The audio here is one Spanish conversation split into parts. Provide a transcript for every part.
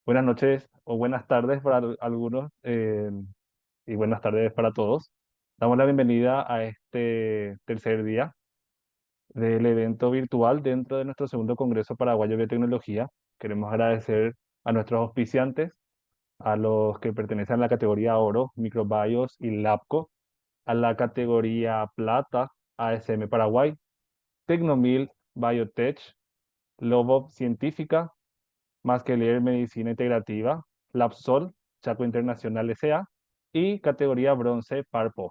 Buenas noches o buenas tardes para algunos y buenas tardes para todos. Damos la bienvenida a este tercer día del evento virtual dentro de nuestro segundo Congreso Paraguayo de Biotecnología. Queremos agradecer a nuestros auspiciantes, a los que pertenecen a la categoría Oro, Microbios y Labco, a la categoría Plata, ASM Paraguay, Tecnomil Biotech, Lobo Científica, más que leer Medicina Integrativa, Lapsol, Chaco Internacional S.A. y categoría bronce Parpov.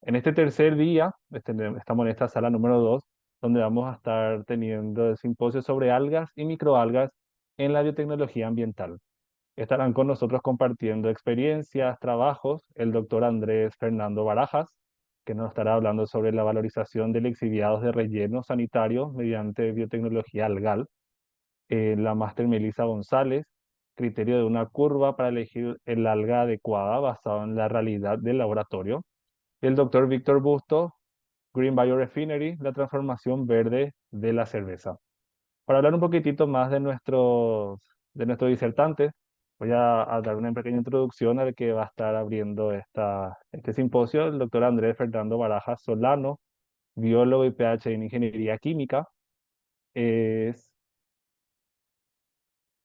En este tercer día, estamos en esta sala número 2, donde vamos a estar teniendo el simposio sobre algas y microalgas en la biotecnología ambiental. Estarán con nosotros compartiendo experiencias, trabajos, el doctor Andrés Fernando Barajas, que nos estará hablando sobre la valorización de lixiviados de relleno sanitario mediante biotecnología algal, la máster Melissa González, criterio de una curva para elegir el alga adecuada basado en la realidad del laboratorio. El doctor Víctor Busto, Green Biorefinery, la transformación verde de la cerveza. Para hablar un poquitito más de nuestros disertantes, voy a dar una pequeña introducción al que va a estar abriendo este simposio, el doctor Andrés Fernando Barajas Solano, biólogo y PhD en Ingeniería Química. Es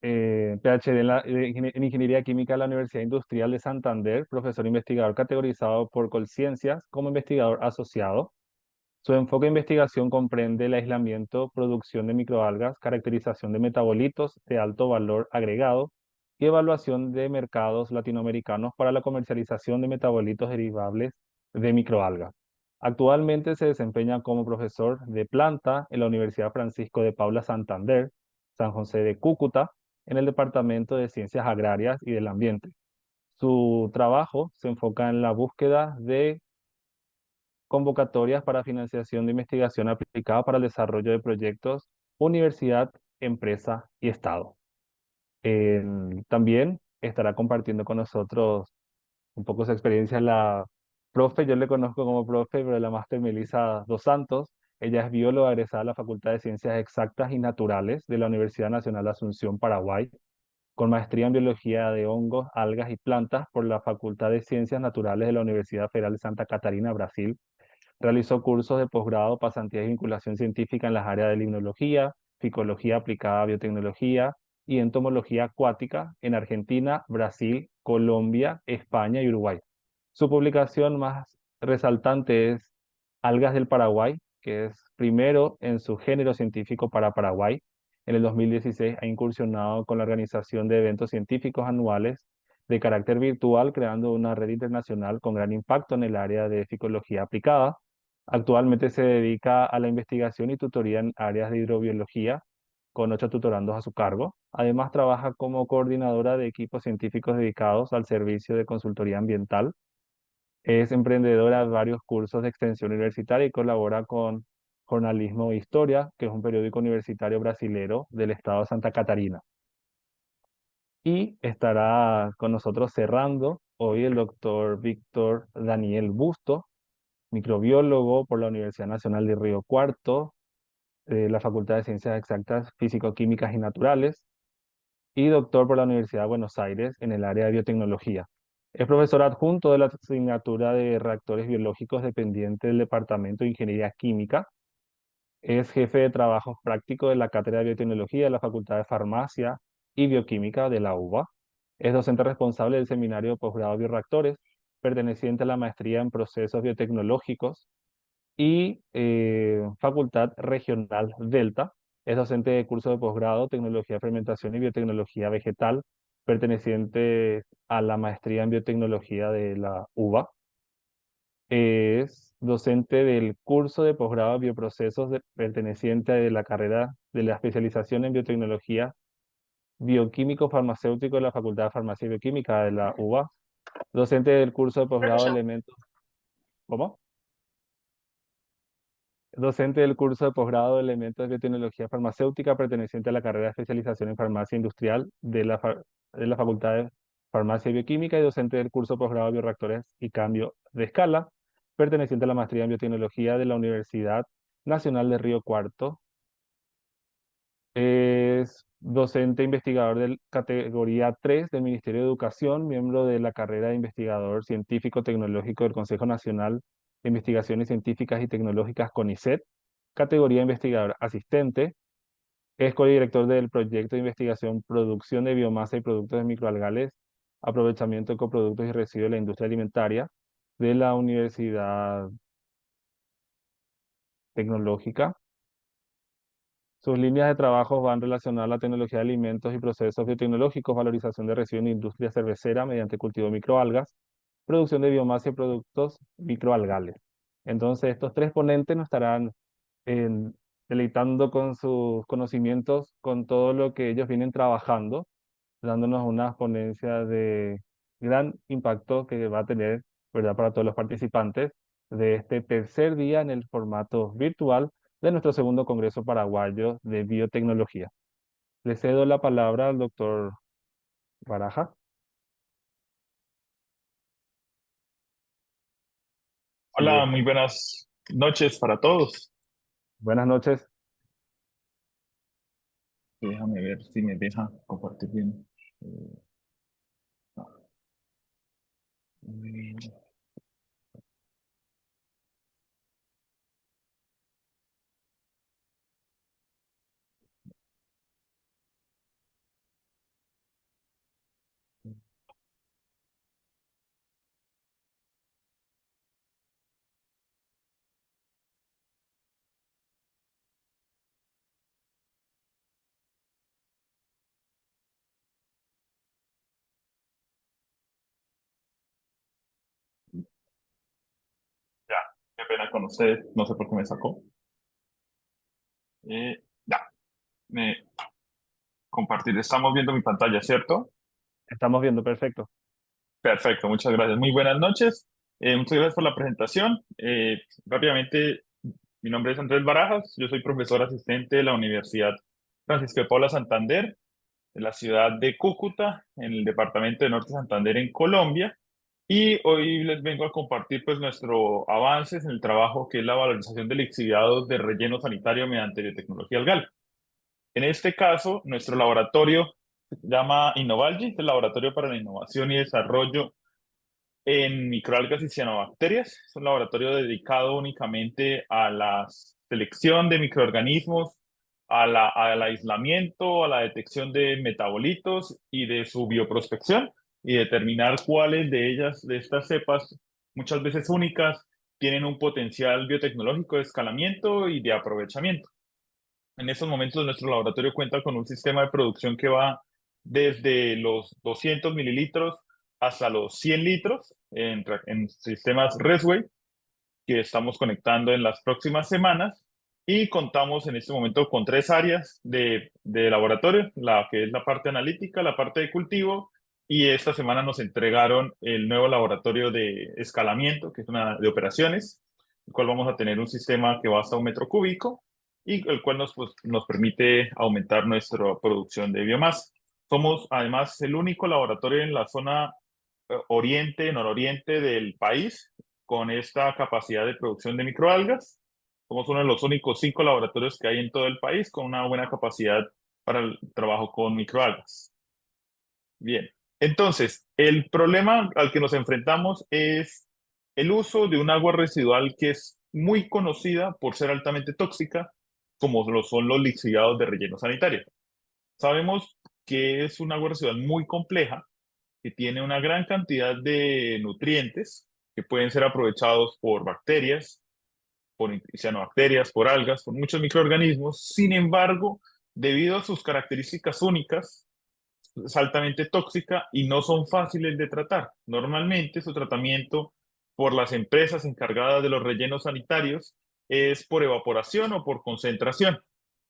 PhD en Ingeniería Química de la Universidad Industrial de Santander, profesor investigador categorizado por Colciencias como investigador asociado. Su enfoque de investigación comprende el aislamiento, producción de microalgas, caracterización de metabolitos de alto valor agregado y evaluación de mercados latinoamericanos para la comercialización de metabolitos derivables de microalgas. Actualmente se desempeña como profesor de planta en la Universidad Francisco de Paula Santander, San José de Cúcuta, en el Departamento de Ciencias Agrarias y del Ambiente. Su trabajo se enfoca en la búsqueda de convocatorias para financiación de investigación aplicada para el desarrollo de proyectos, universidad, empresa y Estado. También estará compartiendo con nosotros un poco su experiencia la profe, yo le conozco como profe, pero la máster Melissa Dos Santos. Ella es bióloga egresada de la Facultad de Ciencias Exactas y Naturales de la Universidad Nacional de Asunción, Paraguay, con maestría en biología de hongos, algas y plantas por la Facultad de Ciencias Naturales de la Universidad Federal de Santa Catarina, Brasil. Realizó cursos de posgrado, pasantías y vinculación científica en las áreas de limnología, ficología aplicada a biotecnología y entomología acuática en Argentina, Brasil, Colombia, España y Uruguay. Su publicación más resaltante es Algas del Paraguay, que es primero en su género científico para Paraguay. En el 2016 ha incursionado con la organización de eventos científicos anuales de carácter virtual, creando una red internacional con gran impacto en el área de ficología aplicada. Actualmente se dedica a la investigación y tutoría en áreas de hidrobiología, con 8 tutorandos a su cargo. Además, trabaja como coordinadora de equipos científicos dedicados al servicio de consultoría ambiental. Es emprendedora de varios cursos de extensión universitaria y colabora con Jornalismo e Historia, que es un periódico universitario brasilero del estado de Santa Catarina. Y estará con nosotros cerrando hoy el doctor Víctor Daniel Busto, microbiólogo por la Universidad Nacional de Río Cuarto, de la Facultad de Ciencias Exactas, Físico-Químicas y Naturales, y doctor por la Universidad de Buenos Aires en el área de biotecnología. Es profesor adjunto de la asignatura de reactores biológicos dependiente del Departamento de Ingeniería Química. Es jefe de trabajos prácticos de la Cátedra de Biotecnología de la Facultad de Farmacia y Bioquímica de la UBA. Es docente responsable del Seminario de Posgrado de Bioreactores, perteneciente a la maestría en procesos biotecnológicos y Facultad Regional Delta. Es docente de curso de posgrado, Tecnología de Fermentación y Biotecnología Vegetal, perteneciente a la maestría en Biotecnología de la UBA. Es docente del curso de posgrado de Bioprocesos, perteneciente a la carrera de la especialización en Biotecnología Bioquímico Farmacéutico de la Facultad de Farmacia y Bioquímica de la UBA. Docente del curso de posgrado de Elementos. ¿Cómo? Docente del curso de posgrado de Elementos de Biotecnología Farmacéutica, perteneciente a la carrera de especialización en Farmacia Industrial de la Facultad de Farmacia y Bioquímica, y docente del curso de posgrado de Bioreactores y Cambio de Escala, perteneciente a la maestría en Biotecnología de la Universidad Nacional de Río Cuarto, Es docente investigador de categoría 3 del Ministerio de Educación, miembro de la carrera de investigador científico tecnológico del Consejo Nacional de Investigaciones Científicas y Tecnológicas CONICET, categoría investigador asistente. Es codirector del proyecto de investigación Producción de biomasa y productos de microalgales, aprovechamiento de coproductos y residuos de la industria alimentaria de la Universidad Tecnológica. Sus líneas de trabajo van relacionadas a la tecnología de alimentos y procesos biotecnológicos, valorización de residuos en la industria cervecera mediante cultivo de microalgas, producción de biomasa y productos microalgales. Entonces, estos tres ponentes nos estarán en- deleitando con sus conocimientos, con todo lo que ellos vienen trabajando, dándonos una ponencia de gran impacto que va a tener, ¿verdad?, para todos los participantes de este tercer día en el formato virtual de nuestro segundo Congreso Paraguayo de Biotecnología. Le cedo la palabra al doctor Baraja. Sí, Hola, muy buenas noches para todos. buenas noches. Déjame ver si me deja compartir bien. Eh, Ya, qué pena con ustedes. No sé por qué me sacó. Ya, me compartir. Estamos viendo mi pantalla, ¿cierto? Estamos viendo, perfecto. Perfecto, muchas gracias. Muy buenas noches. Muchas gracias por la presentación. Rápidamente, mi nombre es Andrés Barajas. Yo soy profesor asistente de la Universidad Francisco de Paula Santander, de la ciudad de Cúcuta, en el departamento de Norte Santander, en Colombia. Y hoy les vengo a compartir pues nuestro avances en el trabajo que es la valorización de lixiviados de relleno sanitario mediante biotecnología algal. En este caso, nuestro laboratorio se llama Innovalgi, es el Laboratorio para la Innovación y Desarrollo en Microalgas y Cianobacterias. Es un laboratorio dedicado únicamente a la selección de microorganismos, al aislamiento, a la detección de metabolitos y de su bioprospección y determinar cuáles de ellas, de estas cepas, muchas veces únicas, tienen un potencial biotecnológico de escalamiento y de aprovechamiento. En estos momentos nuestro laboratorio cuenta con un sistema de producción que va desde los 200 mililitros hasta los 100 litros en sistemas Resway que estamos conectando en las próximas semanas y contamos en este momento con tres áreas de laboratorio, la que es la parte analítica, la parte de cultivo y esta semana nos entregaron el nuevo laboratorio de escalamiento, que es una de operaciones, el cual vamos a tener un sistema que va hasta 1 metro cúbico y el cual nos permite aumentar nuestra producción de biomasa. Somos además el único laboratorio en la zona oriente, nororiente del país con esta capacidad de producción de microalgas. Somos uno de los únicos 5 laboratorios que hay en todo el país con una buena capacidad para el trabajo con microalgas. Bien, entonces, el problema al que nos enfrentamos es el uso de un agua residual que es muy conocida por ser altamente tóxica, como lo son los lixiviados de relleno sanitario. Sabemos que es un agua residual muy compleja, que tiene una gran cantidad de nutrientes que pueden ser aprovechados por bacterias, por cianobacterias, por algas, por muchos microorganismos. Sin embargo, debido a sus características únicas, es altamente tóxica y no son fáciles de tratar. Normalmente su tratamiento por las empresas encargadas de los rellenos sanitarios es por evaporación o por concentración,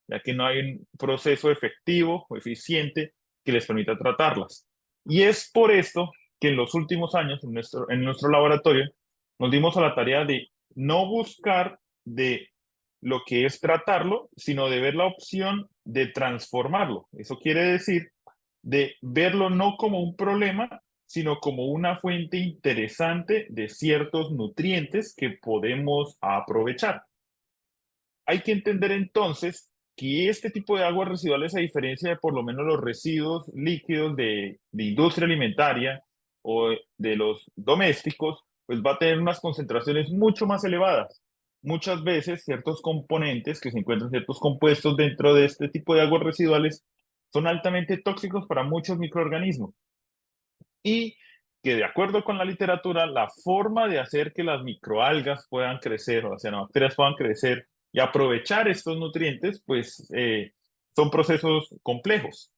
ya que no hay un proceso efectivo o eficiente que les permita tratarlas. Y es por esto que en los últimos años en nuestro laboratorio nos dimos a la tarea de no buscar de lo que es tratarlo, sino de ver la opción de transformarlo. Eso quiere decir de verlo no como un problema, sino como una fuente interesante de ciertos nutrientes que podemos aprovechar. Hay que entender entonces que este tipo de aguas residuales, a diferencia de por lo menos los residuos líquidos de industria alimentaria o de los domésticos, pues va a tener unas concentraciones mucho más elevadas. Muchas veces ciertos componentes que se encuentran, ciertos compuestos dentro de este tipo de aguas residuales son altamente tóxicos para muchos microorganismos y que de acuerdo con la literatura, la forma de hacer que las microalgas puedan crecer o las cianobacterias puedan crecer y aprovechar estos nutrientes, pues son procesos complejos.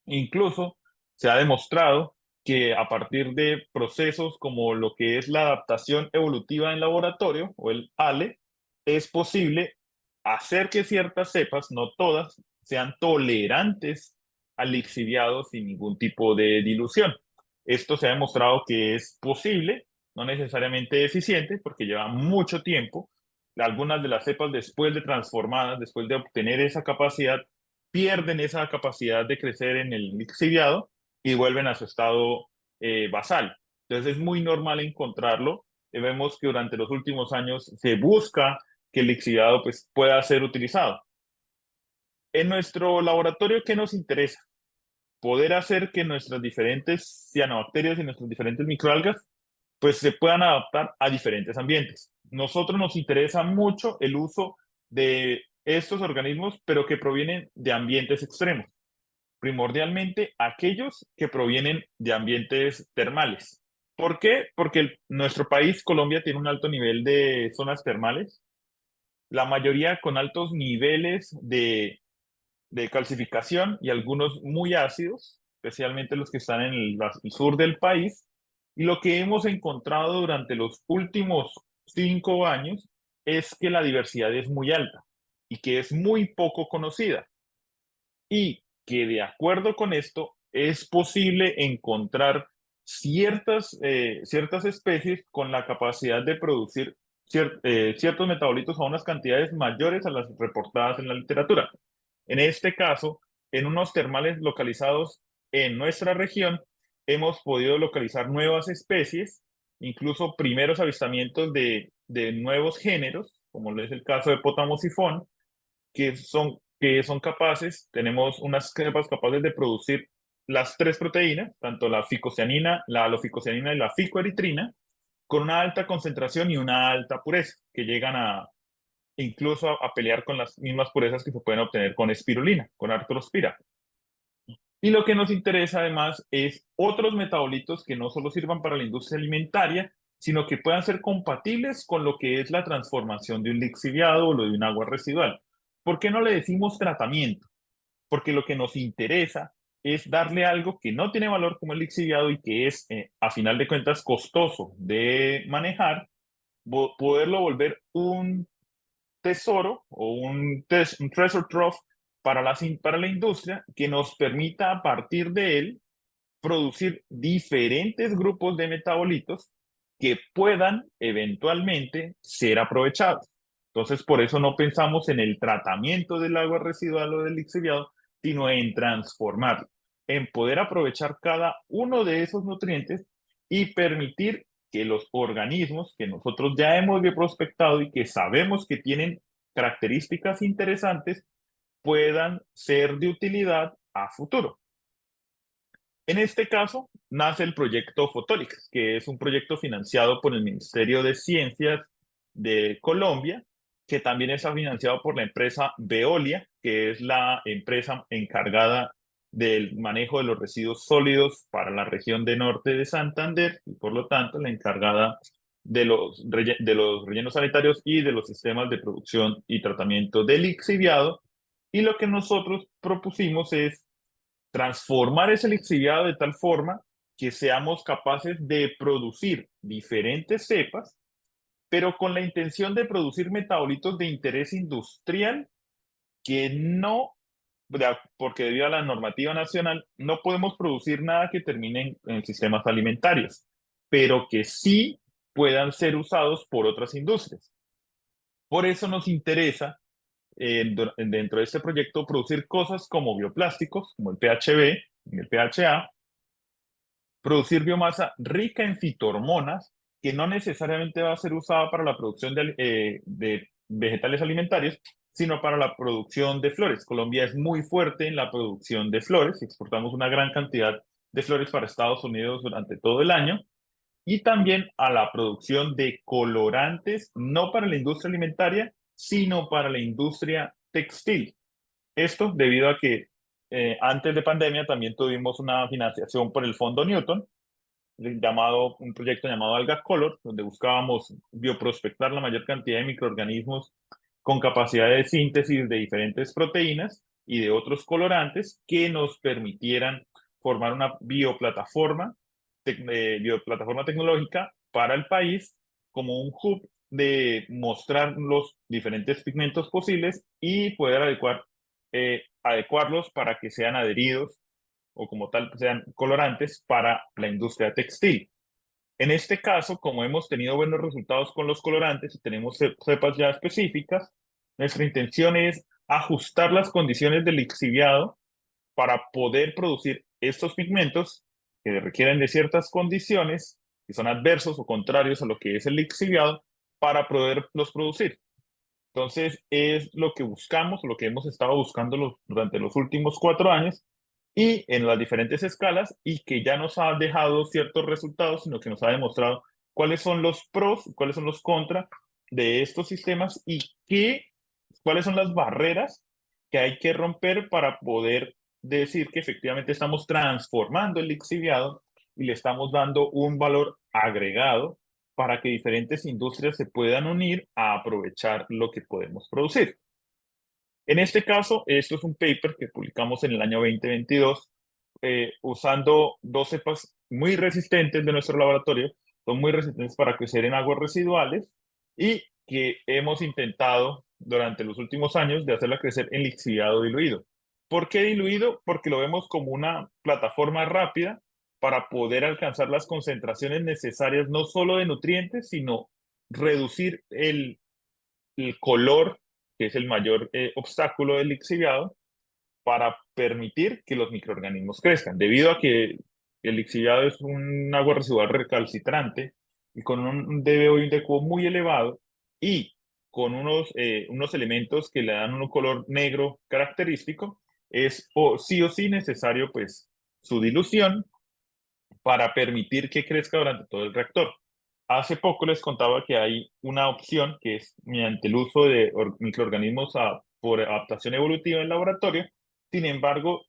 Incluso se ha demostrado que a partir de procesos como lo que es la adaptación evolutiva en laboratorio o el ALE, es posible hacer que ciertas cepas, no todas, sean tolerantes al lixiviado sin ningún tipo de dilución. Esto se ha demostrado que es posible, no necesariamente eficiente, porque lleva mucho tiempo. Algunas de las cepas después de transformadas, después de obtener esa capacidad, pierden esa capacidad de crecer en el lixiviado y vuelven a su estado basal. Entonces es muy normal encontrarlo. Vemos que durante los últimos años se busca que el lixiviado pues, pueda ser utilizado. En nuestro laboratorio, ¿qué nos interesa? Poder hacer que nuestras diferentes cianobacterias y nuestras diferentes microalgas pues se puedan adaptar a diferentes ambientes. Nosotros nos interesa mucho el uso de estos organismos, pero que provienen de ambientes extremos, primordialmente aquellos que provienen de ambientes termales. ¿Por qué? Porque nuestro país, Colombia, tiene un alto nivel de zonas termales, la mayoría con altos niveles de calcificación y algunos muy ácidos, especialmente los que están en el sur del país. Y lo que hemos encontrado durante los últimos 5 años es que la diversidad es muy alta y que es muy poco conocida. Y que de acuerdo con esto es posible encontrar ciertas especies con la capacidad de producir ciertos metabolitos a unas cantidades mayores a las reportadas en la literatura. En este caso, en unos termales localizados en nuestra región, hemos podido localizar nuevas especies, incluso primeros avistamientos de nuevos géneros, como es el caso de Pótamo sifón, que son capaces, tenemos unas cepas capaces de producir las tres proteínas, tanto la ficocianina, la aloficocianina y la ficoeritrina, con una alta concentración y una alta pureza, que llegan a incluso a pelear con las mismas purezas que se pueden obtener con espirulina, con artrospira. Y lo que nos interesa además es otros metabolitos que no solo sirvan para la industria alimentaria, sino que puedan ser compatibles con lo que es la transformación de un lixiviado o lo de un agua residual. ¿Por qué no le decimos tratamiento? Porque lo que nos interesa es darle algo que no tiene valor como el lixiviado y que es, a final de cuentas, costoso de manejar, poderlo volver un tesoro o un treasure trove para la industria que nos permita a partir de él producir diferentes grupos de metabolitos que puedan eventualmente ser aprovechados. Entonces, por eso no pensamos en el tratamiento del agua residual o del lixiviado, sino en transformarlo, en poder aprovechar cada uno de esos nutrientes y permitir que los organismos que nosotros ya hemos prospectado y que sabemos que tienen características interesantes puedan ser de utilidad a futuro. En este caso, nace el proyecto Photolix, que es un proyecto financiado por el Ministerio de Ciencias de Colombia, que también está financiado por la empresa Veolia, que es la empresa encargada del manejo de los residuos sólidos para la región de norte de Santander y por lo tanto la encargada de los rellenos sanitarios y de los sistemas de producción y tratamiento del lixiviado. Y lo que nosotros propusimos es transformar ese lixiviado de tal forma que seamos capaces de producir diferentes cepas, pero con la intención de producir metabolitos de interés industrial que no, porque debido a la normativa nacional, no podemos producir nada que termine en sistemas alimentarios, pero que sí puedan ser usados por otras industrias. Por eso nos interesa dentro de este proyecto producir cosas como bioplásticos, como el PHB, el PHA, producir biomasa rica en fitohormonas, que no necesariamente va a ser usada para la producción de vegetales alimentarios, sino para la producción de flores. Colombia es muy fuerte en la producción de flores, exportamos una gran cantidad de flores para Estados Unidos durante todo el año y también a la producción de colorantes, no para la industria alimentaria, sino para la industria textil. Esto debido a que antes de pandemia también tuvimos una financiación por el Fondo Newton, un proyecto llamado Alga Color, donde buscábamos bioprospectar la mayor cantidad de microorganismos con capacidad de síntesis de diferentes proteínas y de otros colorantes que nos permitieran formar una bioplataforma tecnológica para el país como un hub de mostrar los diferentes pigmentos posibles y poder adecuarlos para que sean adheridos o como tal sean colorantes para la industria textil. En este caso, como hemos tenido buenos resultados con los colorantes y tenemos cepas ya específicas, nuestra intención es ajustar las condiciones del lixiviado para poder producir estos pigmentos que requieren de ciertas condiciones que son adversos o contrarios a lo que es el lixiviado para poderlos producir. Entonces, es lo que buscamos, lo que hemos estado buscando durante los últimos 4 años y en las diferentes escalas y que ya nos ha dejado ciertos resultados, sino que nos ha demostrado cuáles son los pros, cuáles son los contras de estos sistemas y cuáles son las barreras que hay que romper para poder decir que efectivamente estamos transformando el lixiviado y le estamos dando un valor agregado para que diferentes industrias se puedan unir a aprovechar lo que podemos producir. En este caso, esto es un paper que publicamos en el año 2022 usando dos cepas muy resistentes de nuestro laboratorio, son muy resistentes para crecer en aguas residuales y que hemos intentado durante los últimos años de hacerla crecer en lixiviado diluido. ¿Por qué diluido? Porque lo vemos como una plataforma rápida para poder alcanzar las concentraciones necesarias no solo de nutrientes, sino reducir el color, que es el mayor obstáculo del lixiviado, para permitir que los microorganismos crezcan. Debido a que el lixiviado es un agua residual recalcitrante y con un DBO y un DQO muy elevado y con unos elementos que le dan un color negro característico, es sí o sí necesario pues su dilución para permitir que crezca durante todo el reactor. Hace poco les contaba que hay una opción que es mediante el uso de microorganismos por adaptación evolutiva en laboratorio. Sin embargo,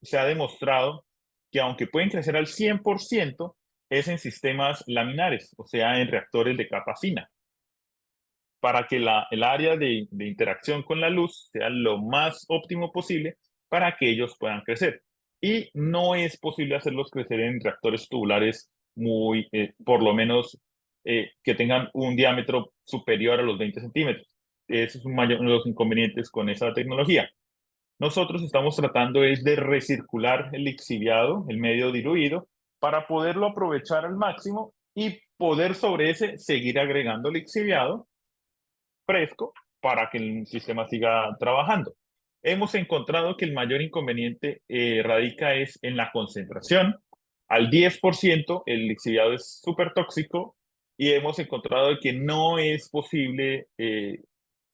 se ha demostrado que aunque pueden crecer al 100%, es en sistemas laminares, o sea, en reactores de capa fina, para que el área de interacción con la luz sea lo más óptimo posible para que ellos puedan crecer. Y no es posible hacerlos crecer en reactores tubulares por lo menos, que tengan un diámetro superior a los 20 centímetros. Ese es uno de los inconvenientes con esa tecnología. Nosotros estamos tratando es de recircular el lixiviado, el medio diluido, para poderlo aprovechar al máximo y poder sobre ese seguir agregando lixiviado fresco para que el sistema siga trabajando. Hemos encontrado que el mayor inconveniente radica es en la concentración. Al 10% el lixiviado es súper tóxico y hemos encontrado que no es posible,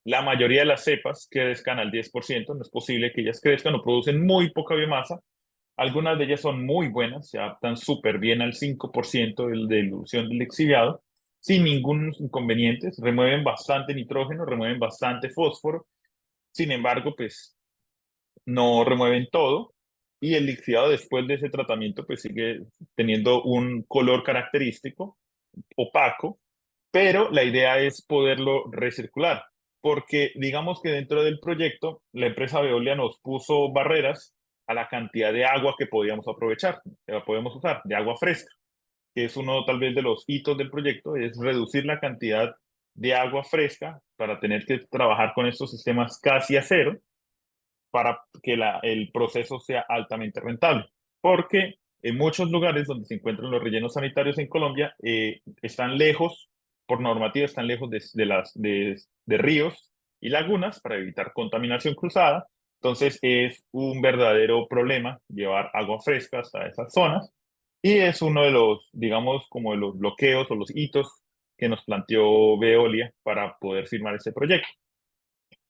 la mayoría de las cepas crezcan al 10%, no es posible que ellas crezcan o producen muy poca biomasa. Algunas de ellas son muy buenas, se adaptan súper bien al 5% de dilución del lixiviado, sin ningún inconveniente, remueven bastante nitrógeno, remueven bastante fósforo, sin embargo, pues no remueven todo y el lixiviado después de ese tratamiento pues sigue teniendo un color característico, opaco, pero la idea es poderlo recircular, porque digamos que dentro del proyecto la empresa Veolia nos puso barreras a la cantidad de agua que podíamos aprovechar, que la podemos usar, de agua fresca, que es uno tal vez de los hitos del proyecto, es reducir la cantidad de agua fresca para tener que trabajar con estos sistemas casi a cero para que el proceso sea altamente rentable. Porque en muchos lugares donde se encuentran los rellenos sanitarios en Colombia están lejos, por normativa, están lejos de ríos y lagunas para evitar contaminación cruzada. Entonces es un verdadero problema llevar agua fresca hasta esas zonas y es uno de los, digamos, como de los bloqueos o los hitos que nos planteó Veolia para poder firmar este proyecto.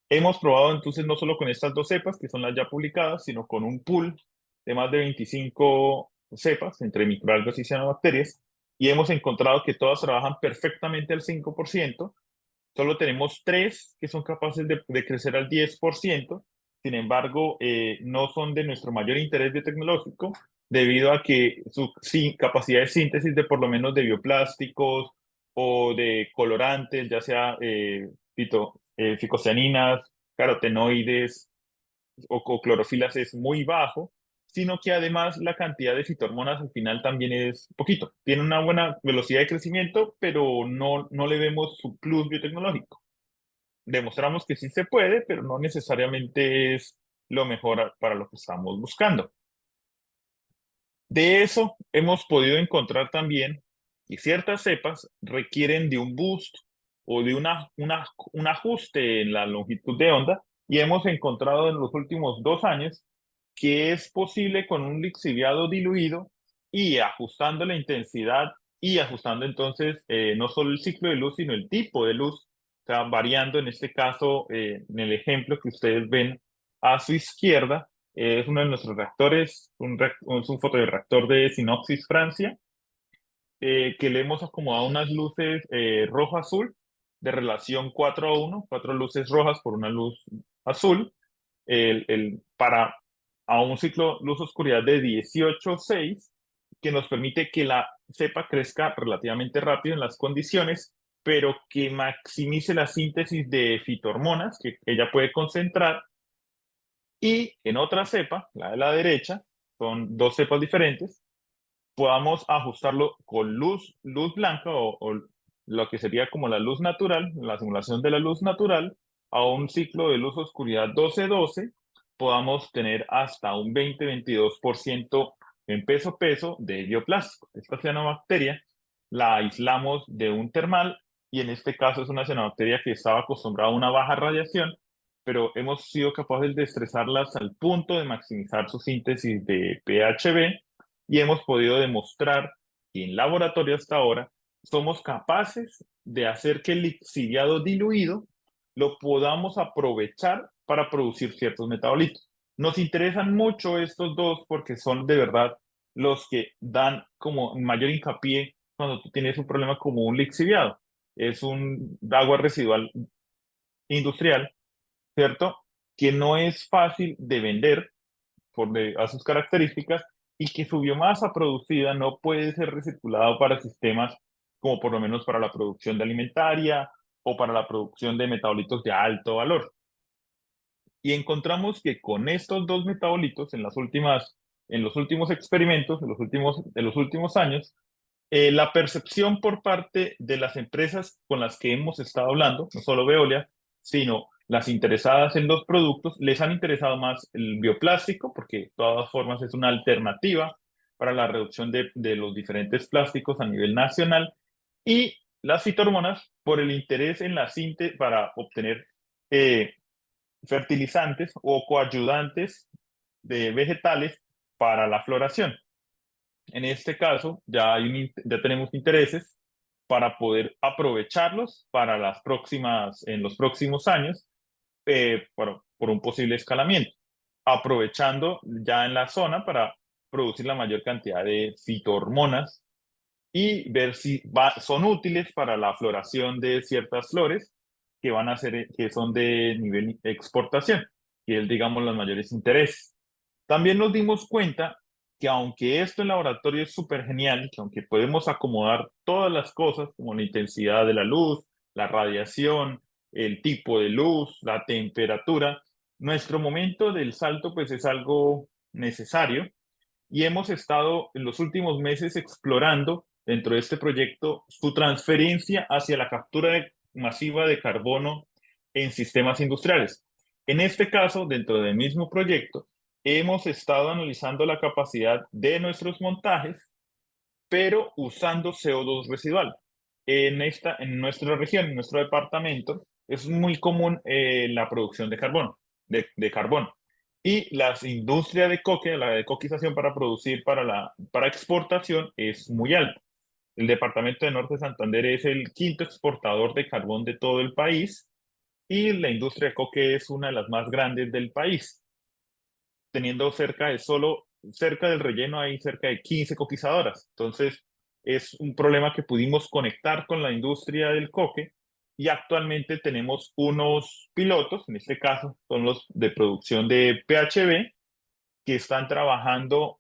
Hemos probado entonces no solo con estas dos cepas, que son las ya publicadas, sino con un pool de más de 25 cepas entre microalgas y cianobacterias, y hemos encontrado que todas trabajan perfectamente al 5%. Solo tenemos tres que son capaces de crecer al 10%. Sin embargo, no son de nuestro mayor interés biotecnológico, debido a que su capacidad de síntesis de por lo menos de bioplásticos o de colorantes, ya sea ficocianinas, carotenoides o clorofilas, es muy bajo, sino que además la cantidad de fitohormonas al final también es poquito. Tiene una buena velocidad de crecimiento, pero no le vemos su plus biotecnológico. Demostramos que sí se puede, pero no necesariamente es lo mejor para lo que estamos buscando. De eso hemos podido encontrar también que ciertas cepas requieren de un boost o de un ajuste en la longitud de onda, y hemos encontrado en los últimos 2 años que es posible con un lixiviado diluido y ajustando la intensidad y ajustando entonces no solo el ciclo de luz, sino el tipo de luz, o sea, variando en este caso, en el ejemplo que ustedes ven a su izquierda, es uno de nuestros reactores, es un fotorreactor de Synopsys Francia, que le hemos acomodado unas luces rojo-azul de relación 4:1, cuatro luces rojas por una luz azul, para a un ciclo luz-oscuridad de 18:6, que nos permite que la cepa crezca relativamente rápido en las condiciones, pero que maximice la síntesis de fitohormonas que ella puede concentrar. Y en otra cepa, la de la derecha, son dos cepas diferentes, podamos ajustarlo con luz blanca o lo que sería como la luz natural, la simulación de la luz natural, a un ciclo de luz-oscuridad 12:12, podamos tener hasta un 20-22% en peso-peso de bioplástico. Esta cianobacteria la aislamos de un termal, y en este caso es una cianobacteria que estaba acostumbrada a una baja radiación, pero hemos sido capaces de estresarlas al punto de maximizar su síntesis de PHB, y hemos podido demostrar que en laboratorio hasta ahora somos capaces de hacer que el lixiviado diluido lo podamos aprovechar para producir ciertos metabolitos. Nos interesan mucho estos dos porque son de verdad los que dan como mayor hincapié cuando tú tienes un problema como un lixiviado. Es un agua residual industrial, ¿cierto? Que no es fácil de vender a sus características, y que su biomasa producida no puede ser recirculada para sistemas como por lo menos para la producción de alimentaria o para la producción de metabolitos de alto valor. Y encontramos que con estos dos metabolitos en los últimos experimentos, en los últimos años, la percepción por parte de las empresas con las que hemos estado hablando, no solo Veolia, sino las interesadas en los productos, les han interesado más el bioplástico, porque de todas formas es una alternativa para la reducción de los diferentes plásticos a nivel nacional, y las fitohormonas por el interés en la síntesis para obtener eh, fertilizantes o coayudantes de vegetales para la floración. En este caso, ya tenemos intereses para poder aprovecharlos para en los próximos años, por un posible escalamiento, aprovechando ya en la zona para producir la mayor cantidad de fitohormonas y ver si son útiles para la floración de ciertas flores que son de nivel exportación, que es, digamos, los mayores intereses. También nos dimos cuenta que aunque esto en laboratorio es súper genial, que aunque podemos acomodar todas las cosas como la intensidad de la luz, la radiación, el tipo de luz, la temperatura, nuestro momento del salto pues es algo necesario, y hemos estado en los últimos meses explorando dentro de este proyecto su transferencia hacia la captura masiva de carbono en sistemas industriales. En este caso, dentro del mismo proyecto, hemos estado analizando la capacidad de nuestros montajes, pero usando CO2 residual. En nuestra región, en nuestro departamento, es muy común la producción de carbón. Y las industrias de coque, la de coquización para producir para exportación, es muy alta. El departamento de Norte de Santander es el quinto exportador de carbón de todo el país, y la industria de coque es una de las más grandes del país, teniendo cerca del relleno hay cerca de 15 coquizadoras. Entonces, es un problema que pudimos conectar con la industria del coque y actualmente tenemos unos pilotos, en este caso son los de producción de PHB, que están trabajando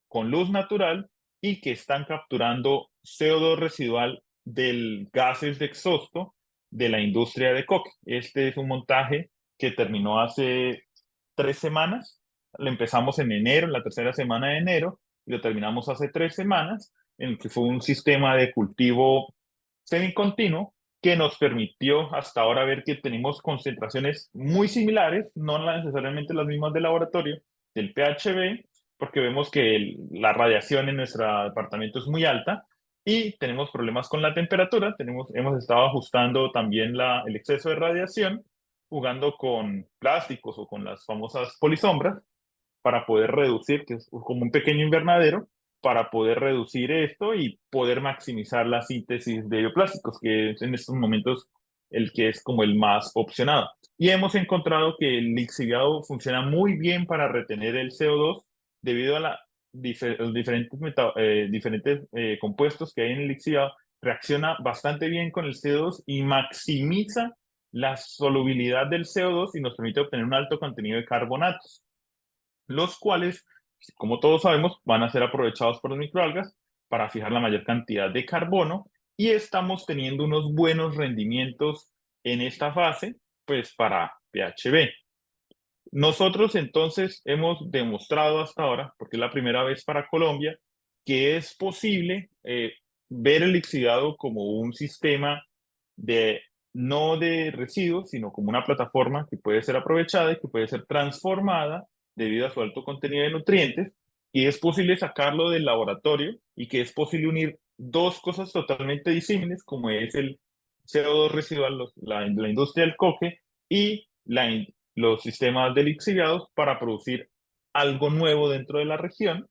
con luz natural y que están capturando CO2 residual del gases de exhausto de la industria de coque. Este es un montaje que terminó hace 3 semanas. Lo empezamos en enero, en la tercera semana de enero, y lo terminamos hace 3 semanas, en el que fue un sistema de cultivo semicontinuo que nos permitió hasta ahora ver que tenemos concentraciones muy similares, no necesariamente las mismas del laboratorio, del PHB, porque vemos que la radiación en nuestro departamento es muy alta y tenemos problemas con la temperatura. Hemos estado ajustando también el exceso de radiación, jugando con plásticos o con las famosas polisombras para poder reducir, que es como un pequeño invernadero, para poder reducir esto y poder maximizar la síntesis de bioplásticos, que es en estos momentos el que es como el más opcionado. Y hemos encontrado que el lixiviado funciona muy bien para retener el CO2 debido a los diferentes compuestos que hay en el lixiviado. Reacciona bastante bien con el CO2 y maximiza la solubilidad del CO2 y nos permite obtener un alto contenido de carbonatos, los cuales, como todos sabemos, van a ser aprovechados por las microalgas para fijar la mayor cantidad de carbono y estamos teniendo unos buenos rendimientos en esta fase, pues para PHB. Nosotros entonces hemos demostrado hasta ahora, porque es la primera vez para Colombia, que es posible ver el lixiviado como un sistema de no de residuos, sino como una plataforma que puede ser aprovechada y que puede ser transformada debido a su alto contenido de nutrientes, y es posible sacarlo del laboratorio y que es posible unir dos cosas totalmente disímiles, como es el CO2 residual, la industria del coque y los sistemas de lixiviados para producir algo nuevo dentro de la región,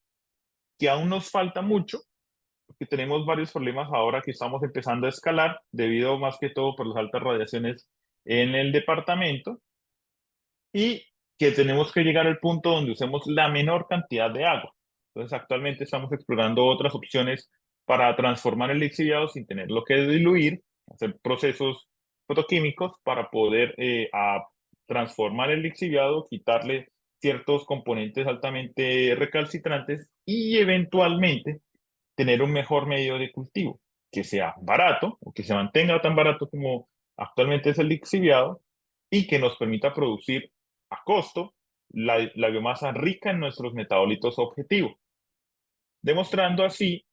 que aún nos falta mucho, porque tenemos varios problemas ahora que estamos empezando a escalar, debido más que todo por las altas radiaciones en el departamento, y que tenemos que llegar al punto donde usemos la menor cantidad de agua. Entonces, actualmente estamos explorando otras opciones para transformar el lixiviado sin tenerlo que diluir, hacer procesos fotoquímicos para poder transformar el lixiviado, quitarle ciertos componentes altamente recalcitrantes y eventualmente tener un mejor medio de cultivo, que sea barato o que se mantenga tan barato como actualmente es el lixiviado y que nos permita producir a costo la biomasa rica en nuestros metabolitos objetivos, demostrando así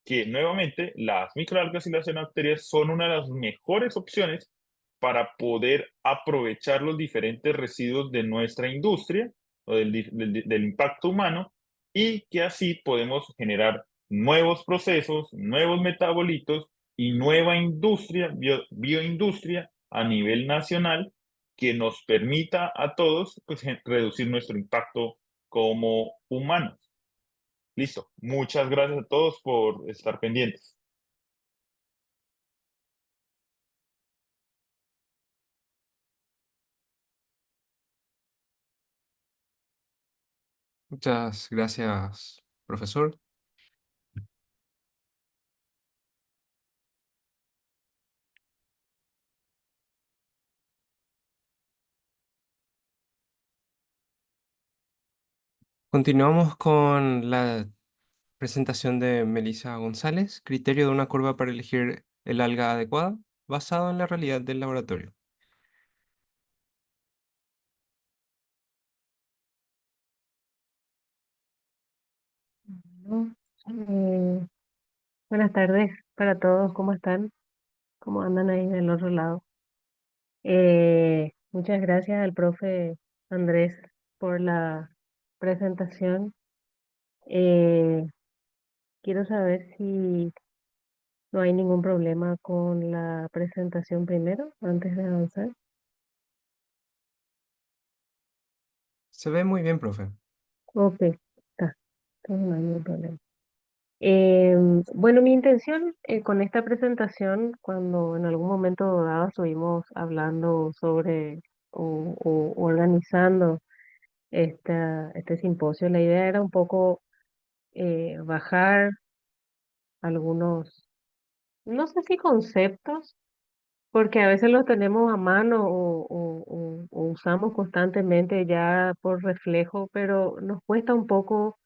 que nuevamente las microalgas y las cianobacterias son una de las mejores opciones para poder aprovechar los diferentes residuos de nuestra industria o del impacto humano, y que así podemos generar nuevos procesos, nuevos metabolitos y nueva industria, bioindustria a nivel nacional, que nos permita a todos pues, reducir nuestro impacto como humanos. Listo. Muchas gracias a todos por estar pendientes. Muchas gracias, profesor. Continuamos con la presentación de Melissa González, criterio de una curva para elegir el alga adecuada, basado en la realidad del laboratorio. Bueno, eh, buenas tardes para todos, ¿cómo están? ¿Cómo andan ahí del otro lado? Muchas gracias al profe Andrés por la presentación. Eh, Quiero saber si no hay ningún problema con la presentación primero, antes de avanzar. Se ve muy bien, profe. Ok, está, entonces no hay ningún problema. Bueno, mi intención con esta presentación, cuando en algún momento dado estuvimos hablando sobre o organizando este simposio, la idea era un poco bajar algunos, no sé si conceptos, porque a veces los tenemos a mano o usamos constantemente ya por reflejo, pero nos cuesta un poco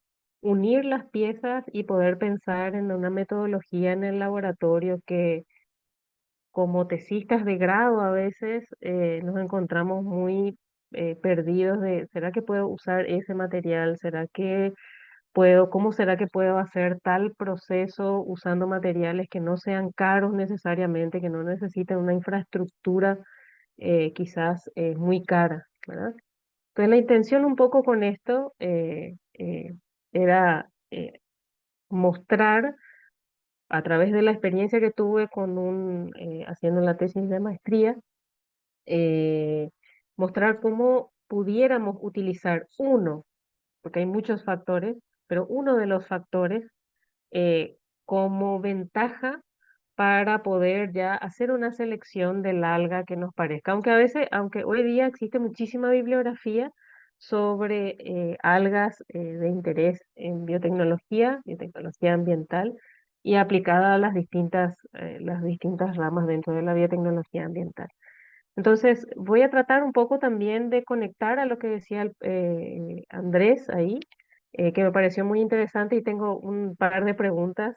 unir las piezas y poder pensar en una metodología en el laboratorio que como tesistas de grado a veces nos encontramos muy perdidos de, ¿será que puedo usar ese material? ¿Será que puedo, cómo será que puedo hacer tal proceso usando materiales que no sean caros necesariamente, que no necesiten una infraestructura quizás muy cara, ¿verdad? Entonces la intención un poco con esto era mostrar a través de la experiencia que tuve con haciendo la tesis de maestría, eh, mostrar cómo pudiéramos utilizar uno, porque hay muchos factores, pero uno de los factores eh, como ventaja para poder ya hacer una selección del alga que nos parezca. Aunque a veces, aunque hoy día existe muchísima bibliografía sobre algas de interés en biotecnología, biotecnología ambiental, y aplicada a las distintas ramas dentro de la biotecnología ambiental. Entonces, voy a tratar un poco también de conectar a lo que decía Andrés ahí, que me pareció muy interesante y tengo un par de preguntas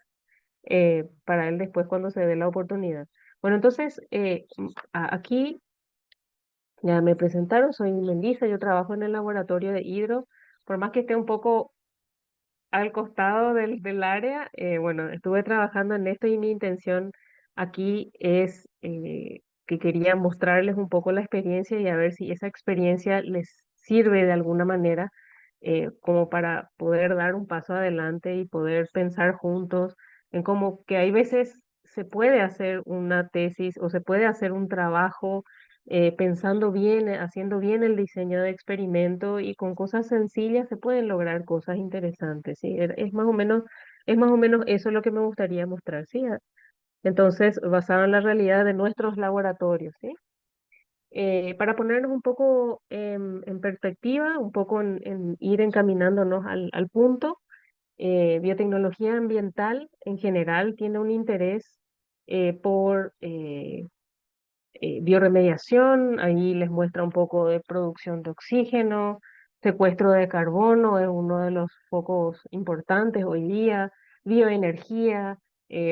para él después cuando se dé la oportunidad. Bueno, entonces, aquí ya me presentaron, soy Melissa, yo trabajo en el laboratorio de hidro, por más que esté un poco al costado del área, bueno, estuve trabajando en esto y mi intención aquí es que quería mostrarles un poco la experiencia y a ver si esa experiencia les sirve de alguna manera como para poder dar un paso adelante y poder pensar juntos en cómo que hay veces se puede hacer una tesis o se puede hacer un trabajo pensando bien, haciendo bien el diseño de experimento y con cosas sencillas se pueden lograr cosas interesantes, ¿sí? Es más o menos eso lo que me gustaría mostrar, ¿sí? Entonces, basado en la realidad de nuestros laboratorios, ¿sí? Para ponernos un poco en perspectiva, un poco en ir encaminándonos al punto, biotecnología ambiental en general tiene un interés por bioremediación, ahí les muestra un poco de producción de oxígeno, secuestro de carbono es uno de los focos importantes hoy día, bioenergía,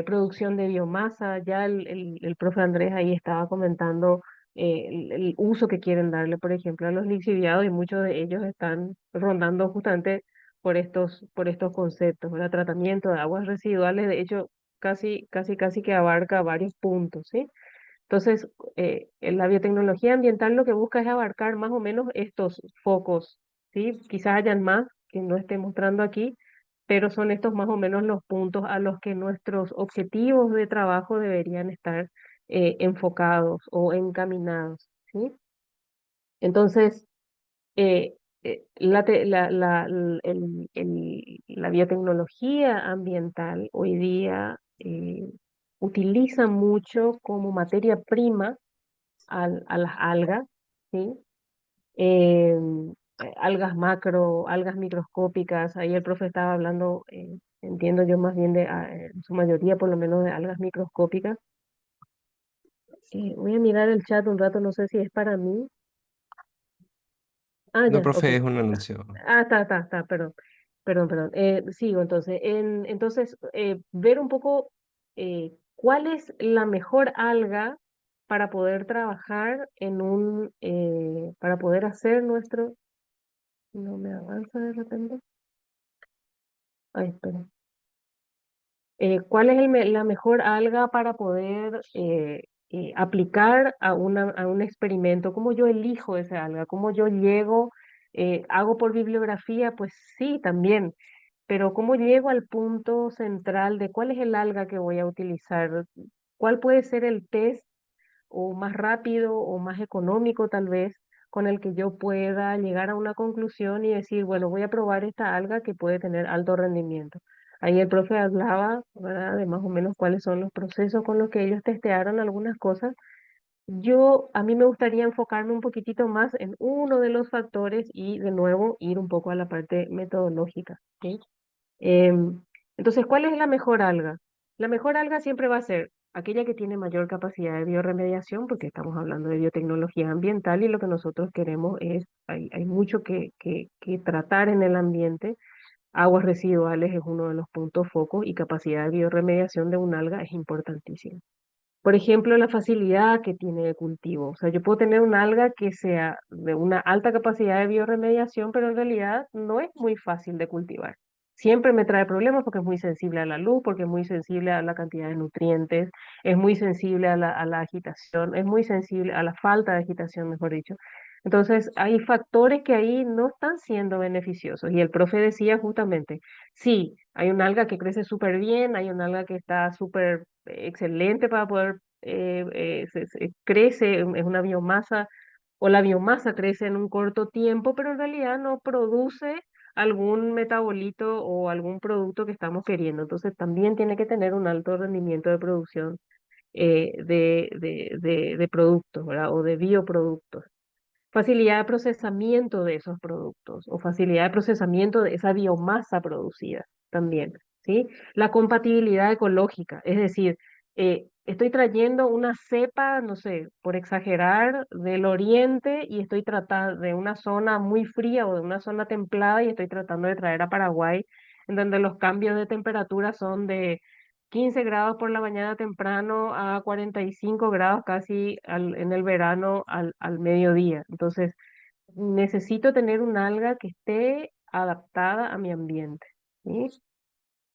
producción de biomasa, ya el profe Andrés ahí estaba comentando el uso que quieren darle, por ejemplo, a los lixiviados y muchos de ellos están rondando justamente por estos conceptos, el tratamiento de aguas residuales, de hecho, casi que abarca varios puntos, ¿sí? Entonces, en la biotecnología ambiental lo que busca es abarcar más o menos estos focos, ¿sí? Quizás hayan más que no esté mostrando aquí, pero son estos más o menos los puntos a los que nuestros objetivos de trabajo deberían estar enfocados o encaminados, ¿sí? Entonces, eh, la biotecnología ambiental hoy día utiliza mucho como materia prima a las algas, ¿sí? Algas macro, algas microscópicas, ahí el profe estaba hablando, entiendo yo más bien en su mayoría por lo menos de algas microscópicas. Voy a mirar el chat un rato, no sé si es para mí. Ah, No, ya, ok. profe, es un anuncio. Perdón, perdón. Sigo entonces. Entonces, ver un poco cuál es la mejor alga para poder trabajar para poder hacer nuestro, no me avanza de repente. Ay, espera. ¿Cuál es la mejor alga para poder aplicar a un experimento? ¿Cómo yo elijo esa alga? ¿Cómo yo llego? ¿Hago por bibliografía? Pues sí, también. Pero ¿cómo llego al punto central de cuál es el alga que voy a utilizar? ¿Cuál puede ser el test o más rápido o más económico tal vez con el que yo pueda llegar a una conclusión y decir, bueno, voy a probar esta alga que puede tener alto rendimiento? Ahí el profe hablaba, ¿verdad? De más o menos cuáles son los procesos con los que ellos testearon algunas cosas. A mí me gustaría enfocarme un poquitito más en uno de los factores y de nuevo ir un poco a la parte metodológica, ¿sí? Em, entonces, ¿cuál es la mejor alga? La mejor alga siempre va a ser aquella que tiene mayor capacidad de bioremediación, porque estamos hablando de biotecnología ambiental y lo que nosotros queremos es, hay mucho que tratar en el ambiente. Aguas residuales es uno de los puntos focos y capacidad de bioremediación de un alga es importantísima. Por ejemplo, la facilidad que tiene de cultivo. O sea, yo puedo tener un alga que sea de una alta capacidad de bioremediación, pero en realidad no es muy fácil de cultivar. Siempre me trae problemas porque es muy sensible a la luz, porque es muy sensible a la cantidad de nutrientes, es muy sensible a la agitación, es muy sensible a la falta de agitación, mejor dicho. Entonces, hay factores que ahí no están siendo beneficiosos. Y el profe decía justamente, sí, hay un alga que crece súper bien, hay un alga que está súper excelente para poder, crece, es una biomasa, o la biomasa crece en un corto tiempo, pero en realidad no produce algún metabolito o algún producto que estamos queriendo. Entonces también tiene que tener un alto rendimiento de producción de productos, ¿verdad? O de bioproductos. Facilidad de procesamiento de esos productos o facilidad de procesamiento de esa biomasa producida también, ¿sí? La compatibilidad ecológica, es decir, estoy trayendo una cepa, no sé, por exagerar, del oriente y estoy tratando de una zona muy fría o de una zona templada y estoy tratando de traer a Paraguay, en donde los cambios de temperatura son de 15 grados por la mañana temprano a 45 grados casi en el verano al mediodía. Entonces, necesito tener un alga que esté adaptada a mi ambiente, ¿sí?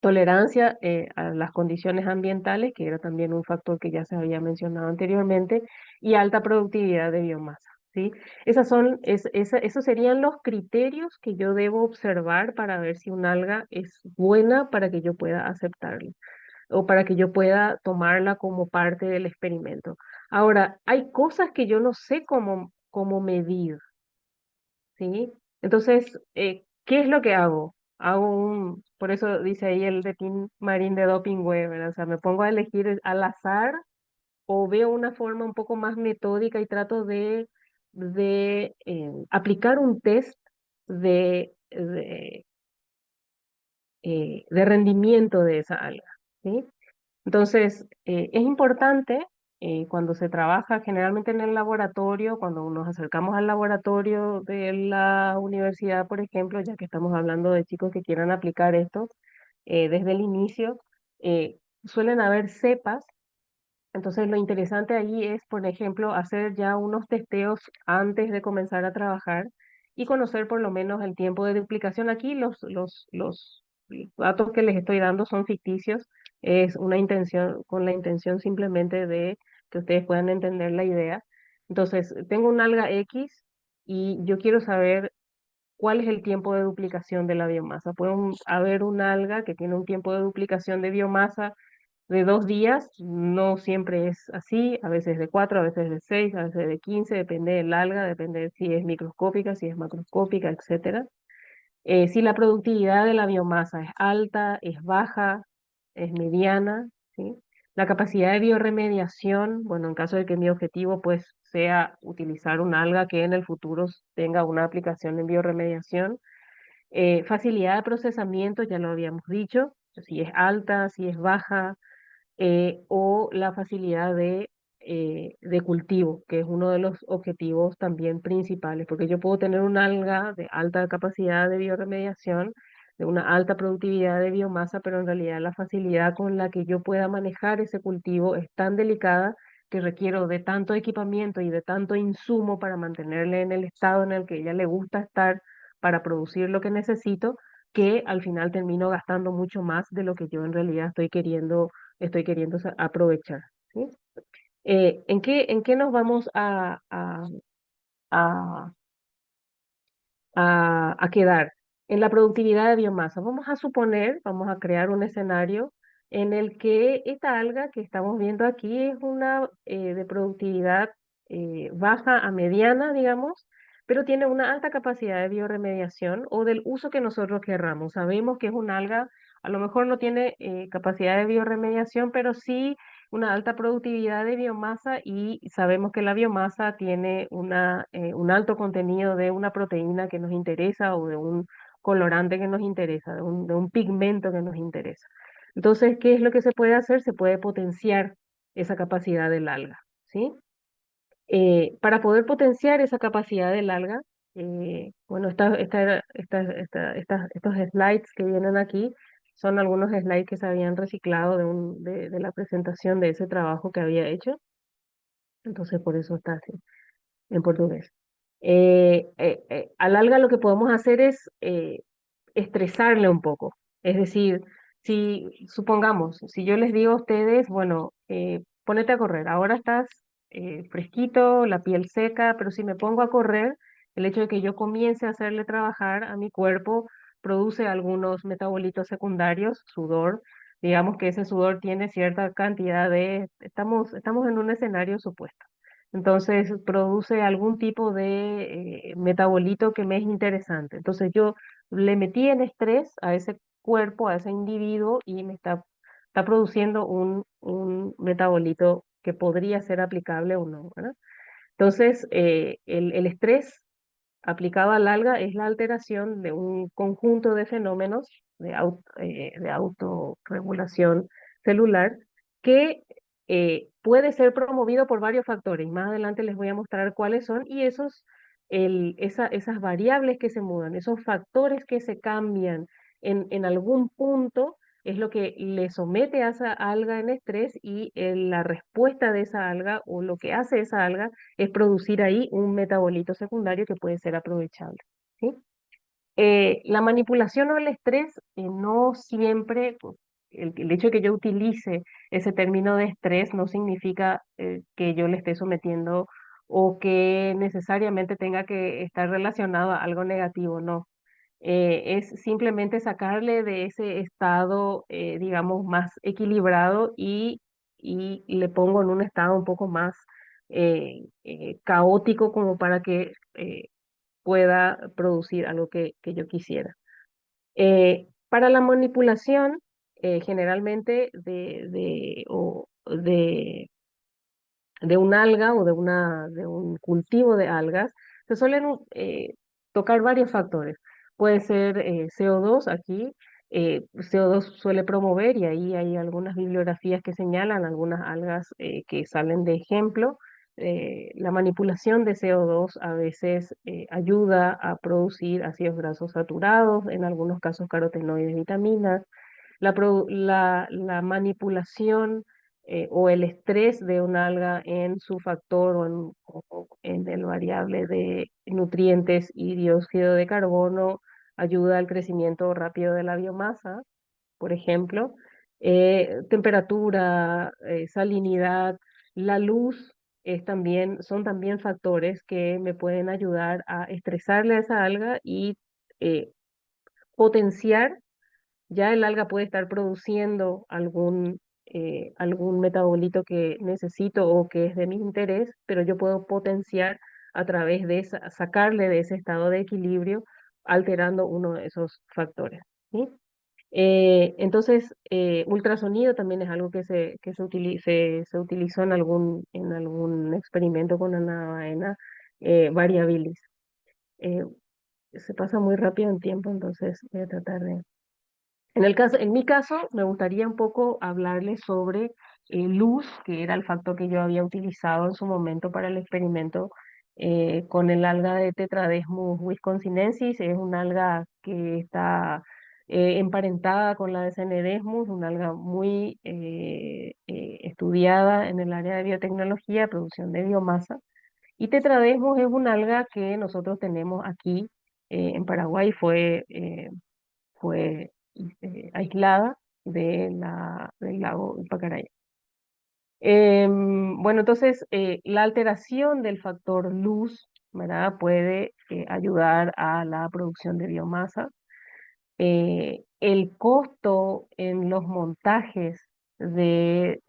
Tolerancia a las condiciones ambientales, que era también un factor que ya se había mencionado anteriormente, y alta productividad de biomasa, ¿sí? Esos serían los criterios que yo debo observar para ver si un alga es buena para que yo pueda aceptarla o para que yo pueda tomarla como parte del experimento. Ahora, hay cosas que yo no sé cómo medir, ¿sí? Entonces, ¿qué es lo que hago? Por eso dice ahí el de Tim Marín de Doping Web, ¿verdad? O sea, me pongo a elegir al azar o veo una forma un poco más metódica y trato de aplicar un test de rendimiento de esa alga, ¿sí? Entonces, es importante cuando se trabaja generalmente en el laboratorio, cuando nos acercamos al laboratorio de la universidad, por ejemplo, ya que estamos hablando de chicos que quieran aplicar esto, desde el inicio, suelen haber cepas. Entonces, lo interesante ahí es, por ejemplo, hacer ya unos testeos antes de comenzar a trabajar y conocer por lo menos el tiempo de duplicación. Aquí los datos que les estoy dando son ficticios, es una intención, con la intención simplemente de que ustedes puedan entender la idea. Entonces, tengo un alga X y yo quiero saber cuál es el tiempo de duplicación de la biomasa. Puede haber un alga que tiene un tiempo de duplicación de biomasa de 2 días, no siempre es así, a veces de 4, a veces de 6, a veces de 15, depende del alga, depende de si es microscópica, si es macroscópica, etcétera. Si la productividad de la biomasa es alta, es baja, es mediana, ¿sí? La capacidad de bioremediación, bueno, en caso de que mi objetivo pues sea utilizar un alga que en el futuro tenga una aplicación en bioremediación. Facilidad de procesamiento, ya lo habíamos dicho, si es alta, si es baja, o la facilidad de cultivo, que es uno de los objetivos también principales, porque yo puedo tener un alga de alta capacidad de bioremediación, de una alta productividad de biomasa, pero en realidad la facilidad con la que yo pueda manejar ese cultivo es tan delicada que requiero de tanto equipamiento y de tanto insumo para mantenerle en el estado en el que ella le gusta estar para producir lo que necesito, que al final termino gastando mucho más de lo que yo en realidad estoy queriendo aprovechar, ¿sí? ¿En qué nos vamos a, a quedar? En la productividad de biomasa. Vamos a crear un escenario en el que esta alga que estamos viendo aquí es una de productividad baja a mediana, digamos, pero tiene una alta capacidad de bioremediación o del uso que nosotros querramos. Sabemos que es una alga A lo mejor no tiene capacidad de bioremediación, pero sí una alta productividad de biomasa y sabemos que la biomasa tiene un alto contenido de una proteína que nos interesa o de un colorante que nos interesa, de un pigmento que nos interesa. Entonces, ¿qué es lo que se puede hacer? Se puede potenciar esa capacidad del alga, ¿sí? Para poder potenciar esa capacidad del alga, bueno, estos slides que vienen aquí son algunos slides que se habían reciclado de la presentación de ese trabajo que había hecho, entonces por eso está así, en portugués. Al alga lo que podemos hacer es estresarle un poco. Es decir, si supongamos, si yo les digo a ustedes, bueno, ponete a correr, ahora estás fresquito, la piel seca, pero si me pongo a correr, el hecho de que yo comience a hacerle trabajar a mi cuerpo produce algunos metabolitos secundarios, sudor. Digamos que ese sudor tiene cierta cantidad estamos en un escenario supuesto. Entonces produce algún tipo de metabolito que me es interesante. Entonces yo le metí en estrés a ese cuerpo, a ese individuo, y está produciendo un metabolito que podría ser aplicable o no, ¿verdad? Entonces, el estrés aplicado al alga es la alteración de un conjunto de fenómenos de autorregulación celular que puede ser promovido por varios factores. Y más adelante les voy a mostrar cuáles son y esas variables que se mudan, esos factores que se cambian en algún punto es lo que le somete a esa alga en estrés y la respuesta de esa alga o lo que hace esa alga es producir ahí un metabolito secundario que puede ser aprovechable, ¿sí? La manipulación o el estrés no siempre, pues, el hecho de que yo utilice ese término de estrés no significa que yo le esté sometiendo o que necesariamente tenga que estar relacionado a algo negativo, no. Es simplemente sacarle de ese estado, digamos, más equilibrado y le pongo en un estado un poco más caótico como para que pueda producir algo que yo quisiera. Para la manipulación, generalmente de un alga o de un cultivo de algas, se suelen tocar varios factores. Puede ser CO2 aquí, CO2 suele promover y ahí hay algunas bibliografías que señalan algunas algas que salen de ejemplo. La manipulación de CO2 a veces ayuda a producir ácidos grasos saturados, en algunos casos carotenoides, vitaminas. La manipulación o el estrés de un alga en su factor o en el variable de nutrientes y dióxido de carbono ayuda al crecimiento rápido de la biomasa, por ejemplo. Temperatura, salinidad, la luz son también factores que me pueden ayudar a estresarle a esa alga y eh, potenciar. Ya el alga puede estar produciendo algún metabolito que necesito o que es de mi interés, pero yo puedo potenciar a través de sacarle de ese estado de equilibrio, alterando uno de esos factores, ¿sí? Entonces, ultrasonido también es algo que se utilizó en algún experimento con Anabaena variabilis. Eh, Se pasa muy rápido en tiempo, entonces voy a tratar de... En mi caso, me gustaría un poco hablarles sobre luz, que era el factor que yo había utilizado en su momento para el experimento con el alga de Tetradesmus wisconsinensis. Es un alga que está emparentada con la de Cenedesmus, una alga muy estudiada en el área de biotecnología, producción de biomasa. Y Tetradesmus es un alga que nosotros tenemos aquí en Paraguay, fue aislada del lago Pacaraí. Bueno, entonces la alteración del factor luz, ¿verdad? Puede ayudar a la producción de biomasa. El costo en los montajes de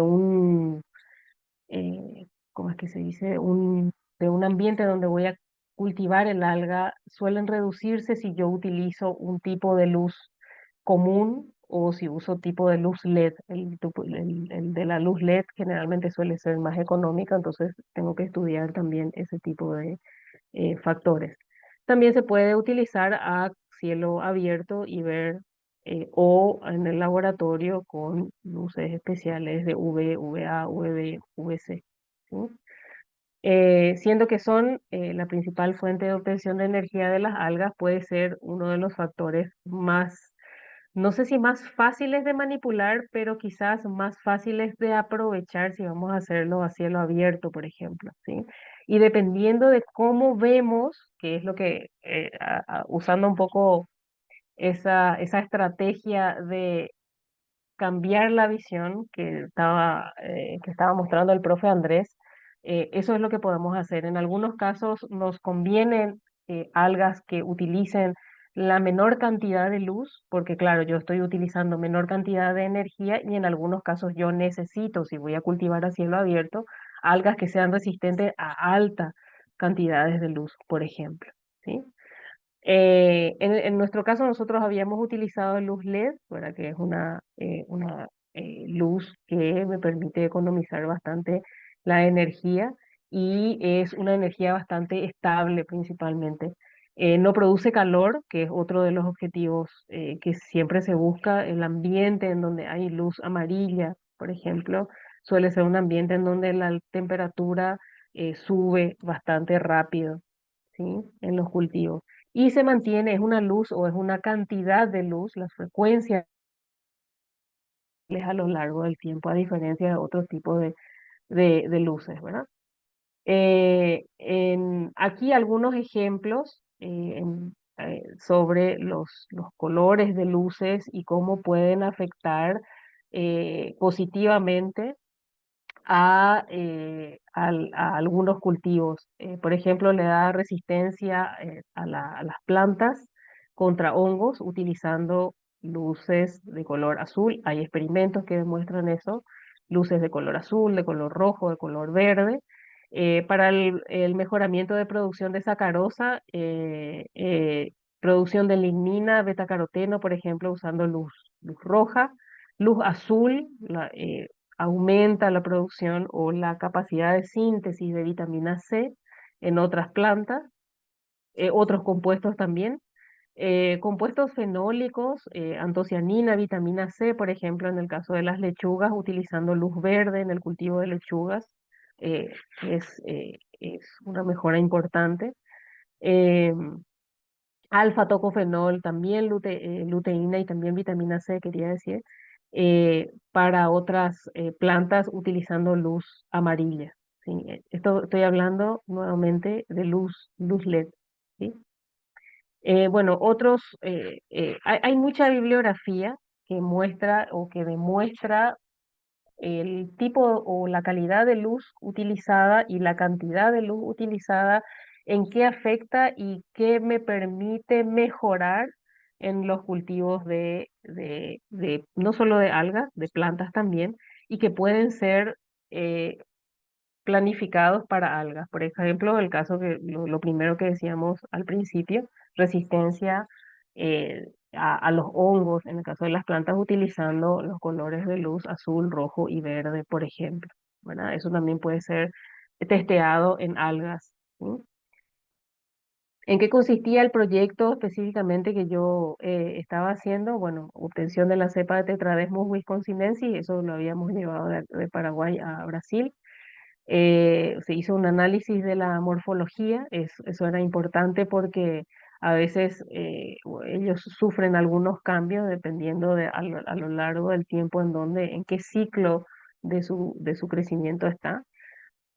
un, ¿cómo es que se dice? De un ambiente donde voy a cultivar el alga suelen reducirse si yo utilizo un tipo de luz común o si uso tipo de luz LED. El de la luz LED generalmente suele ser más económica, entonces tengo que estudiar también ese tipo de factores. También se puede utilizar a cielo abierto y ver o en el laboratorio con luces especiales de UV, UVA, UVB, UVC. ¿Sí? Siendo que son la principal fuente de obtención de energía de las algas, puede ser uno de los factores más, no sé si más fáciles de manipular, pero quizás más fáciles de aprovechar si vamos a hacerlo a cielo abierto, por ejemplo, ¿sí? Y dependiendo de cómo vemos, que es lo que, usando un poco esa estrategia de cambiar la visión que estaba mostrando el profe Andrés, eso es lo que podemos hacer. En algunos casos nos convienen algas que utilicen la menor cantidad de luz, porque claro, yo estoy utilizando menor cantidad de energía y en algunos casos yo necesito, si voy a cultivar a cielo abierto, algas que sean resistentes a altas cantidades de luz, por ejemplo. ¿Sí? En nuestro caso, nosotros habíamos utilizado luz LED, ¿verdad? Que es una luz que me permite economizar bastante la energía y es una energía bastante estable principalmente. No produce calor, que es otro de los objetivos que siempre se busca. El ambiente en donde hay luz amarilla, por ejemplo, suele ser un ambiente en donde la temperatura sube bastante rápido, ¿sí? En los cultivos y se mantiene, es una luz o es una cantidad de luz, las frecuencias a lo largo del tiempo, a diferencia de otros tipos de luces, ¿verdad? Aquí algunos ejemplos sobre los colores de luces y cómo pueden afectar positivamente a algunos cultivos. Por ejemplo, le da resistencia a las plantas contra hongos utilizando luces de color azul. Hay experimentos que demuestran eso, luces de color azul, de color rojo, de color verde. Para el mejoramiento de producción de sacarosa, producción de lignina, betacaroteno, por ejemplo, usando luz roja, luz azul, aumenta la producción o la capacidad de síntesis de vitamina C en otras plantas, otros compuestos también. Compuestos fenólicos, antocianina, vitamina C, por ejemplo, en el caso de las lechugas, utilizando luz verde en el cultivo de lechugas, eh, es una mejora importante. Em, Alfa-tocofenol, también luteína y también vitamina C, quería decir, para otras plantas utilizando luz amarilla. ¿Sí? Esto estoy hablando nuevamente de luz LED. ¿Sí? Bueno, hay mucha bibliografía que muestra o que demuestra el tipo o la calidad de luz utilizada y la cantidad de luz utilizada, en qué afecta y qué me permite mejorar en los cultivos no solo de algas, de plantas también, y que pueden ser eh, planificados para algas. Por ejemplo, el caso que lo primero que decíamos al principio, resistencia a los hongos, en el caso de las plantas, utilizando los colores de luz azul, rojo y verde, por ejemplo, ¿verdad? Eso también puede ser testeado en algas. ¿Sí? ¿En qué consistía el proyecto específicamente que yo estaba haciendo? Bueno, obtención de la cepa de Tetradesmus wisconsinensis, eso lo habíamos llevado de Paraguay a Brasil. Se hizo un análisis de la morfología, eso era importante porque a veces ellos sufren algunos cambios dependiendo a lo largo del tiempo en qué ciclo de su crecimiento está.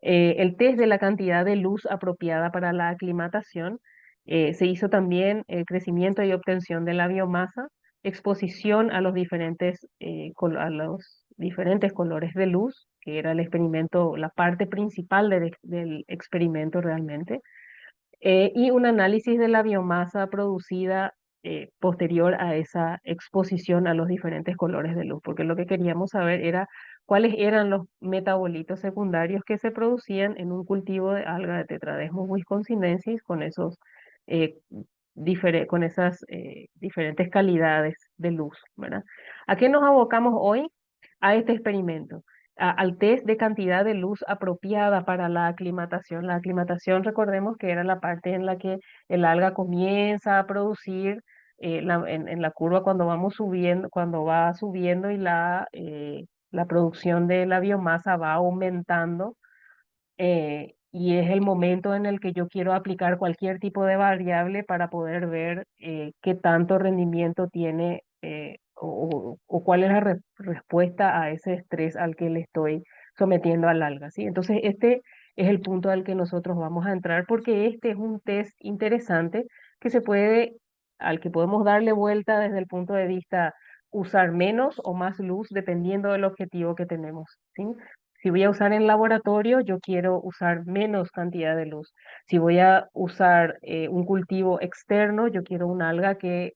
El test de la cantidad de luz apropiada para la aclimatación. Se hizo también el crecimiento y obtención de la biomasa, exposición a a los diferentes colores de luz, que era el experimento, la parte principal del experimento realmente, y un análisis de la biomasa producida posterior a esa exposición a los diferentes colores de luz, porque lo que queríamos saber era cuáles eran los metabolitos secundarios que se producían en un cultivo de alga de Tetradesmus wisconsinensis con esos eh, con esas diferentes calidades de luz, ¿verdad? ¿A qué nos abocamos hoy? A este experimento, al test de cantidad de luz apropiada para la aclimatación. La aclimatación, recordemos que era la parte en la que el alga comienza a producir en la curva cuando vamos subiendo, cuando va subiendo y la producción de la biomasa va aumentando, y es el momento en el que yo quiero aplicar cualquier tipo de variable para poder ver qué tanto rendimiento tiene, o cuál es la respuesta a ese estrés al que le estoy sometiendo al alga, ¿sí? Entonces, este es el punto al que nosotros vamos a entrar porque este es un test interesante que al que podemos darle vuelta desde el punto de vista usar menos o más luz dependiendo del objetivo que tenemos, ¿sí? Si voy a usar en laboratorio, yo quiero usar menos cantidad de luz. Si voy a usar un cultivo externo, yo quiero un alga que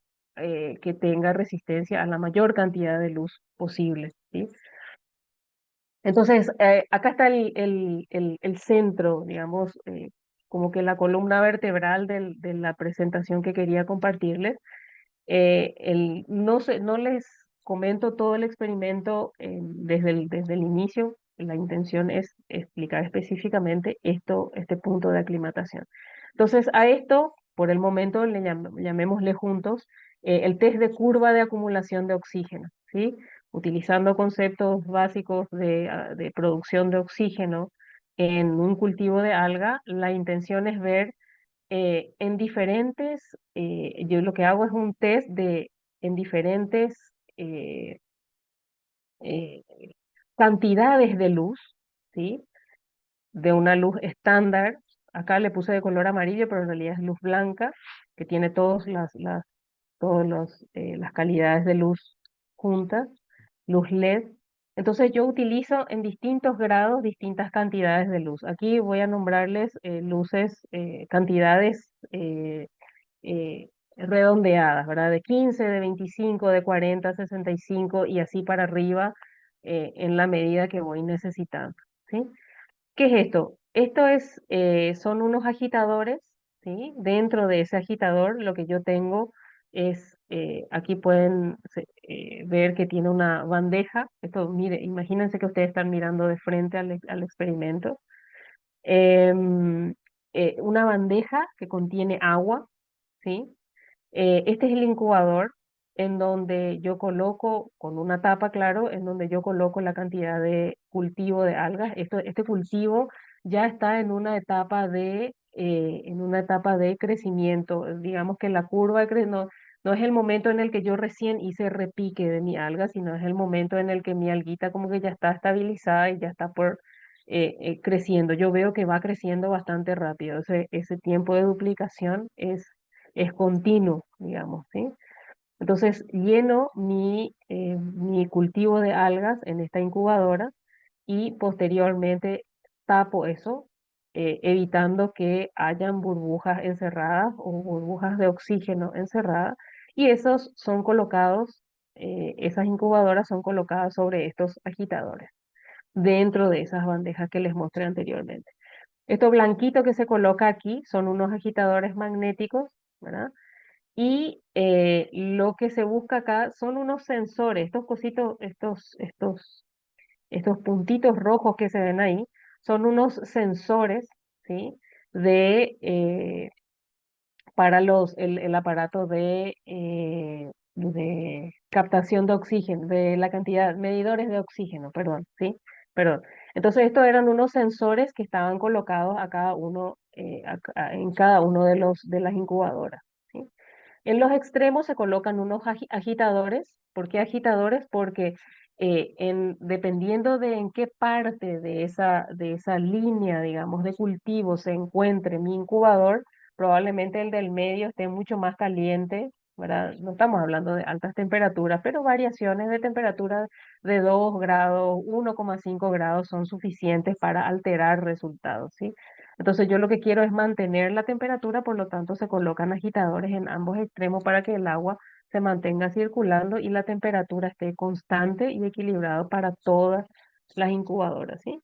tenga resistencia a la mayor cantidad de luz posible, ¿sí? Entonces, acá está el centro, digamos, como que la columna vertebral de la presentación que quería compartirles. No les comento todo el experimento desde el inicio. La intención es explicar específicamente este punto de aclimatación. Entonces, a esto, por el momento, llamémosle juntos el test de curva de acumulación de oxígeno, ¿sí? Utilizando conceptos básicos de producción de oxígeno en un cultivo de alga, la intención es ver yo lo que hago es un test en diferentes eh, cantidades de luz, ¿sí? De una luz estándar. Acá le puse de color amarillo, pero en realidad es luz blanca, que tiene las calidades de luz juntas, luz LED. Entonces yo utilizo en distintos grados distintas cantidades de luz. Aquí voy a nombrarles cantidades redondeadas, ¿verdad? De 15, de 25, de 40, 65 y así para arriba, en la medida que voy necesitando, ¿sí? ¿Qué es esto? Son unos agitadores, ¿sí? Dentro de ese agitador lo que yo tengo aquí pueden ver que tiene una bandeja. Esto, mire, imagínense que ustedes están mirando de frente al experimento. Em, una bandeja que contiene agua, ¿sí? Este es el incubador en donde yo coloco, con una tapa, claro, en donde yo coloco la cantidad de cultivo de algas. Este cultivo ya está en una etapa de crecimiento. Digamos que la curva no es el momento en el que yo recién hice repique de mi alga, sino es el momento en el que mi alguita como que ya está estabilizada y ya está creciendo. Yo veo que va creciendo bastante rápido. Ese tiempo de duplicación es continuo, digamos, ¿sí? Entonces, lleno mi cultivo de algas en esta incubadora y posteriormente tapo eso, evitando que hayan burbujas encerradas o burbujas de oxígeno encerradas. Y esas incubadoras son colocadas sobre estos agitadores, dentro de esas bandejas que les mostré anteriormente. Esto blanquito que se coloca aquí son unos agitadores magnéticos, ¿verdad? Y lo que se busca acá son unos sensores, estos cositos, estos puntitos rojos que se ven ahí, son unos sensores, ¿sí? De, para el aparato de captación de oxígeno, de la cantidad, medidores de oxígeno, perdón, ¿sí? Perdón. Entonces, estos eran unos sensores que estaban colocados a cada uno, en cada uno de las incubadoras, ¿sí? En los extremos se colocan unos agitadores. ¿Por qué agitadores? Porque dependiendo de en qué parte de esa línea, digamos, de cultivo se encuentre mi incubador, probablemente el del medio esté mucho más caliente, ¿verdad? No estamos hablando de altas temperaturas, pero variaciones de temperatura de 2 grados, 1,5 grados son suficientes para alterar resultados, ¿sí? Entonces yo lo que quiero es mantener la temperatura, por lo tanto se colocan agitadores en ambos extremos para que el agua se mantenga circulando y la temperatura esté constante y equilibrada para las incubadoras, ¿sí?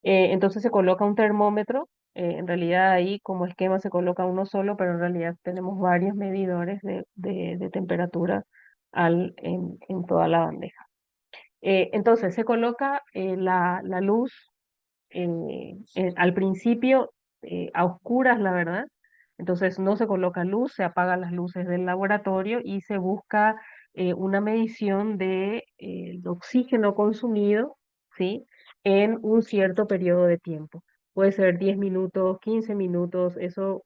Entonces se coloca un termómetro, en realidad ahí como esquema se coloca uno solo, pero en realidad tenemos varios medidores de temperatura en toda la bandeja. Entonces se coloca la luz al principio a oscuras, la verdad. Entonces no se coloca luz, se apagan las luces del laboratorio y se busca una medición de el oxígeno consumido, ¿sí? En un cierto periodo de tiempo. Puede ser 10 minutos, 15 minutos, eso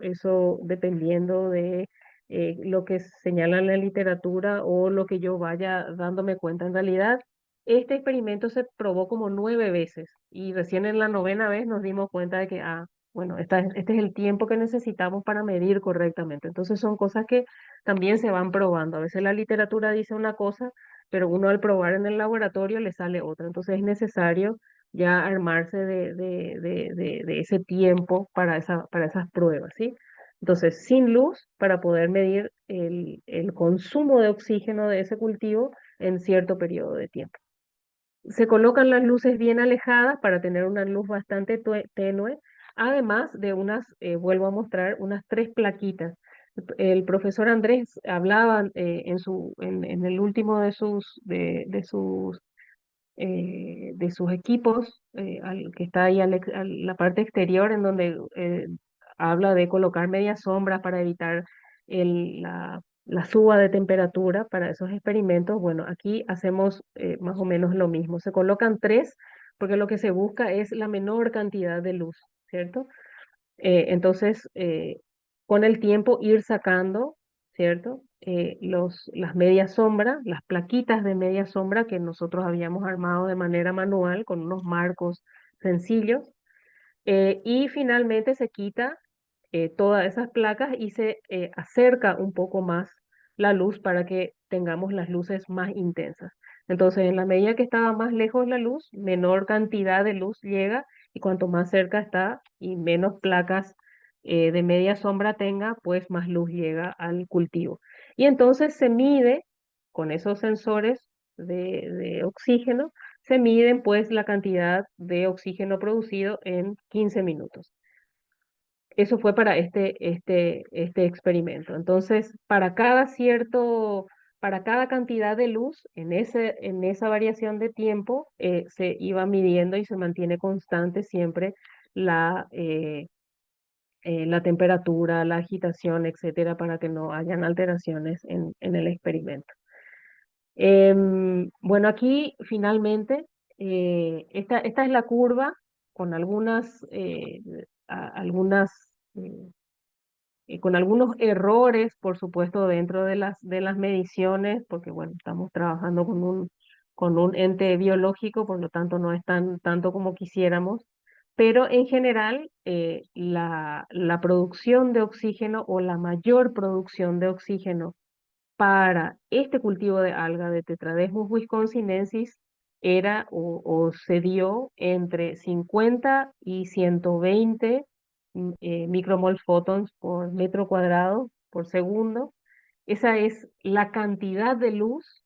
dependiendo de lo que señala la literatura o lo que yo vaya dándome cuenta. En realidad, este experimento se probó como 9 veces y recién en la 9ª vez nos dimos cuenta de que, bueno, este es el tiempo que necesitamos para medir correctamente. Entonces son cosas que también se van probando. A veces la literatura dice una cosa, pero uno al probar en el laboratorio le sale otra. Entonces es necesario ya armarse de ese tiempo para esas pruebas, ¿sí? Entonces, sin luz para poder medir el consumo de oxígeno de ese cultivo en cierto periodo de tiempo. Se colocan las luces bien alejadas para tener una luz bastante tenue, además de vuelvo a mostrar, unas 3 plaquitas. El profesor Andrés hablaba en el último de sus equipos, que está ahí a la parte exterior, en donde habla de colocar medias sombras para evitar la suba de temperatura para esos experimentos. Bueno, aquí hacemos más o menos lo mismo. Se colocan 3 porque lo que se busca es la menor cantidad de luz, ¿cierto? Entonces, con el tiempo ir sacando, ¿cierto? Las medias sombras, las plaquitas de media sombra que nosotros habíamos armado de manera manual con unos marcos sencillos. Y finalmente se quita todas esas placas y se acerca un poco más la luz para que tengamos las luces más intensas. Entonces, en la medida que estaba más lejos la luz, menor cantidad de luz llega y cuanto más cerca está y menos placas de media sombra tenga, pues más luz llega al cultivo. Y entonces se mide con esos sensores de oxígeno, se miden pues la cantidad de oxígeno producido en 15 minutos. Eso fue para este experimento. Entonces, para cada cantidad de luz, en esa variación de tiempo, se iba midiendo y se mantiene constante siempre la, eh, la temperatura, la agitación, etcétera, para que no hayan alteraciones en el experimento. Bueno, aquí finalmente, esta es la curva con eh, con algunos errores, por supuesto, dentro de las mediciones, porque bueno, estamos trabajando con un ente biológico, por lo tanto no es tanto como quisiéramos, pero en general la producción de oxígeno o la mayor producción de oxígeno para este cultivo de alga de Tetradesmus wisconsinensis era o se dio entre 50 y 120 micromol photons por metro cuadrado por segundo. Esa es la cantidad de luz,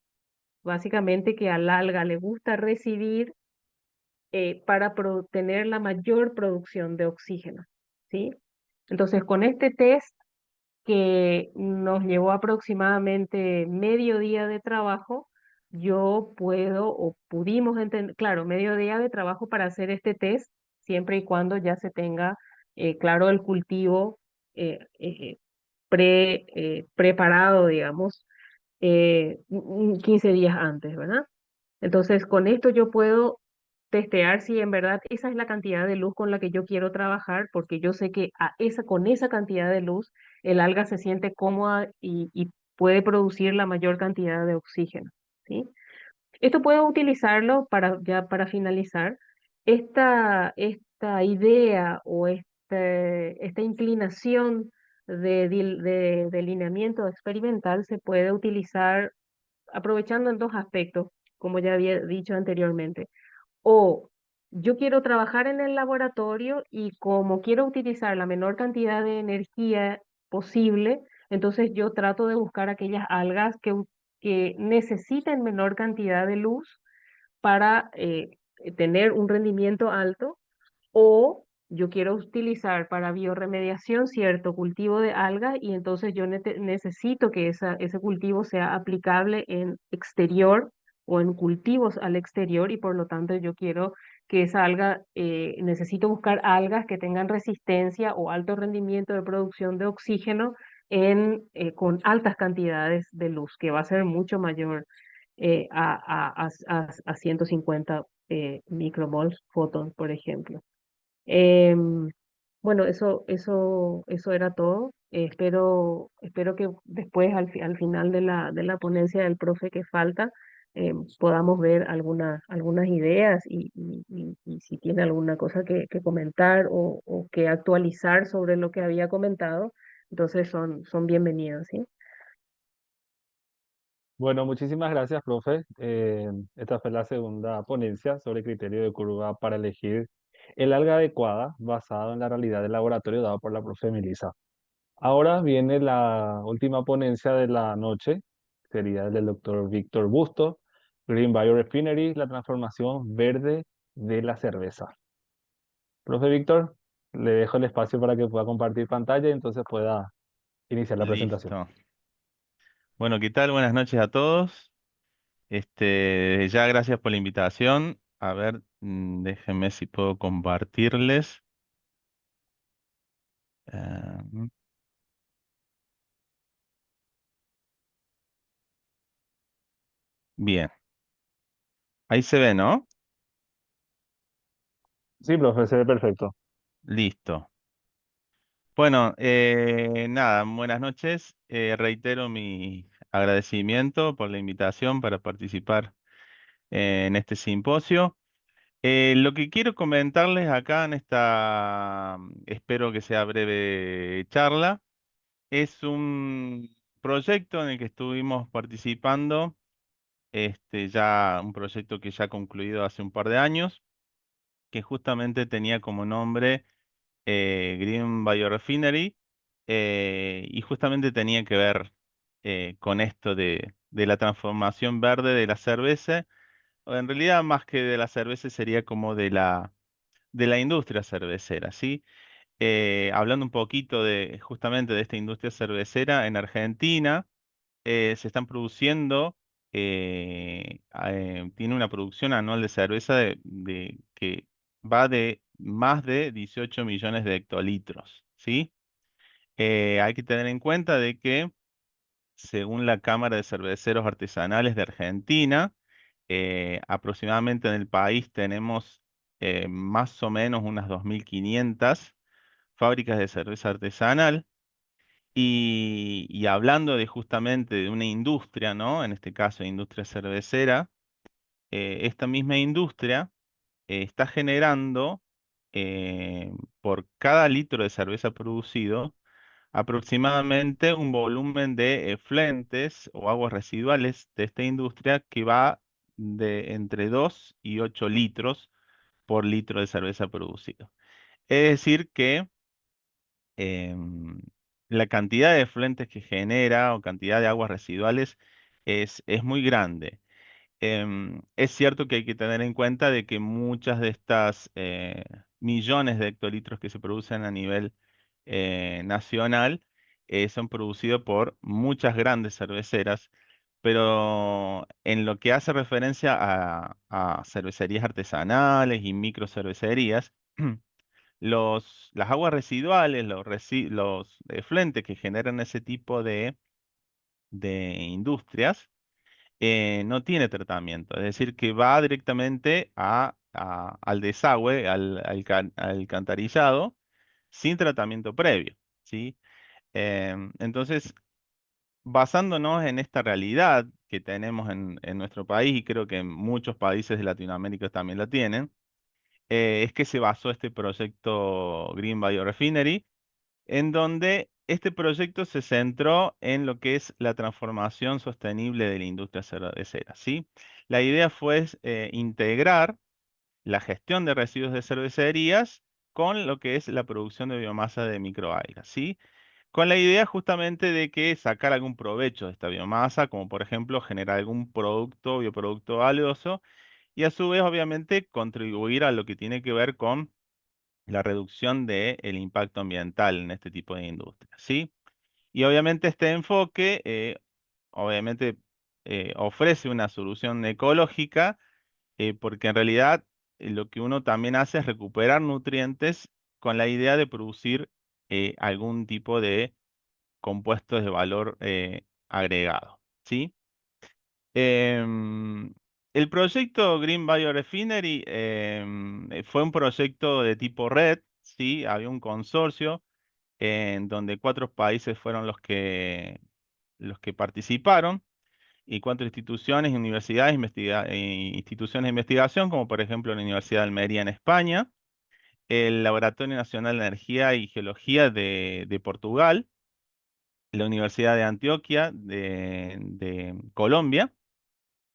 básicamente, que al alga le gusta recibir para tener la mayor producción de oxígeno, ¿sí? Entonces, con este test que nos llevó aproximadamente medio día de trabajo, yo puedo o pudimos entender, claro, medio día de trabajo para hacer este test, siempre y cuando ya se tenga claro el cultivo eh, eh, preparado, digamos, 15 días antes, ¿verdad? Entonces, con esto yo puedo testear si en verdad esa es la cantidad de luz con la que yo quiero trabajar, porque yo sé que con esa cantidad de luz el alga se siente cómoda y puede producir la mayor cantidad de oxígeno, ¿sí? Esto puedo utilizarlo ya para finalizar. Esta idea o esta inclinación de delineamiento experimental se puede utilizar aprovechando en 2 aspectos, como ya había dicho anteriormente. O yo quiero trabajar en el laboratorio y como quiero utilizar la menor cantidad de energía posible, entonces yo trato de buscar aquellas algas que necesiten menor cantidad de luz para tener un rendimiento alto, o yo quiero utilizar para biorremediación cierto cultivo de algas y entonces yo necesito que ese cultivo sea aplicable en exterior o en cultivos al exterior, y por lo tanto yo quiero que esa alga, necesito buscar algas que tengan resistencia o alto rendimiento de producción de oxígeno con altas cantidades de luz, que va a ser mucho mayor a 150 micromoles fotón, por ejemplo. Em, bueno, eso era todo. Espero que después, al final de la ponencia del profe que falta, podamos ver algunas ideas y si tiene alguna cosa que comentar o que actualizar sobre lo que había comentado, entonces son bienvenidos, ¿sí? Bueno, muchísimas gracias, profe. Esta fue la segunda ponencia sobre criterio de curva para elegir el alga adecuada basado en la realidad del laboratorio dado por la profe Melissa. Ahora viene la última ponencia de la noche, sería el del doctor Víctor Busto, Green Biorefinery, la transformación verde de la cerveza. Profe Víctor, le dejo el espacio para que pueda compartir pantalla y entonces pueda iniciar la presentación. Listo. Bueno, ¿qué tal? Buenas noches a todos. Ya gracias por la invitación. A ver, déjenme si puedo compartirles. Eh, Bien, ahí se ve, ¿no? Sí, profe, se ve perfecto. Listo. Bueno, nada, buenas noches. Reitero mi agradecimiento por la invitación para participar en este simposio. Lo que quiero comentarles acá en esta, espero que sea breve charla, es un proyecto en el que estuvimos participando, ya un proyecto que ya ha concluido hace un par de años, que justamente tenía como nombre Green Biorefinery, y justamente tenía que ver con esto de la transformación verde de la cerveza, o en realidad más que de la cerveza sería como de la industria cervecera, ¿sí? Hablando un poquito de justamente de esta industria cervecera en Argentina, se están produciendo, tiene una producción anual de cerveza que va de más de 18 millones de hectolitros, ¿sí? Hay que tener en cuenta de que, según la Cámara de Cerveceros Artesanales de Argentina, aproximadamente en el país tenemos más o menos unas 2.500 fábricas de cerveza artesanal. Y hablando de justamente de una industria, ¿no? En este caso, industria cervecera, esta misma industria está generando por cada litro de cerveza producido aproximadamente un volumen de efluentes o aguas residuales de esta industria que va de entre 2 y 8 litros por litro de cerveza producido. Es decir que em, la cantidad de efluentes que genera o cantidad de aguas residuales es muy grande. Es cierto que hay que tener en cuenta de que muchas de estas millones de hectolitros que se producen a nivel nacional son producidos por muchas grandes cerveceras, pero en lo que hace referencia a cervecerías artesanales y micro cervecerías, las aguas residuales, los efluentes que generan ese tipo de industrias, no tiene tratamiento, es decir, que va directamente al desagüe, al alcantarillado, sin tratamiento previo, ¿sí? Entonces, basándonos en esta realidad que tenemos en nuestro país, y creo que en muchos países de Latinoamérica también la tienen, es que se basó este proyecto Green Biorefinery, en donde este proyecto se centró en lo que es la transformación sostenible de la industria cervecera, ¿sí? La idea fue integrar la gestión de residuos de cervecerías con lo que es la producción de biomasa de microalgas, ¿sí? Con la idea justamente de que sacar algún provecho de esta biomasa, como por ejemplo generar algún producto, bioproducto valioso, y a su vez, obviamente, contribuir a lo que tiene que ver con la reducción del impacto ambiental en este tipo de industria, ¿sí? Y obviamente este enfoque, obviamente, ofrece una solución ecológica, porque en realidad lo que uno también hace es recuperar nutrientes con la idea de producir algún tipo de compuestos de valor agregado, ¿sí? Em, el proyecto Green Biorefinery fue un proyecto de tipo red, ¿sí? Había un consorcio en donde 4 países fueron los que participaron y 4 instituciones, universidades, instituciones de investigación, como por ejemplo la Universidad de Almería en España, el Laboratorio Nacional de Energía y Geología de Portugal, la Universidad de Antioquia de Colombia.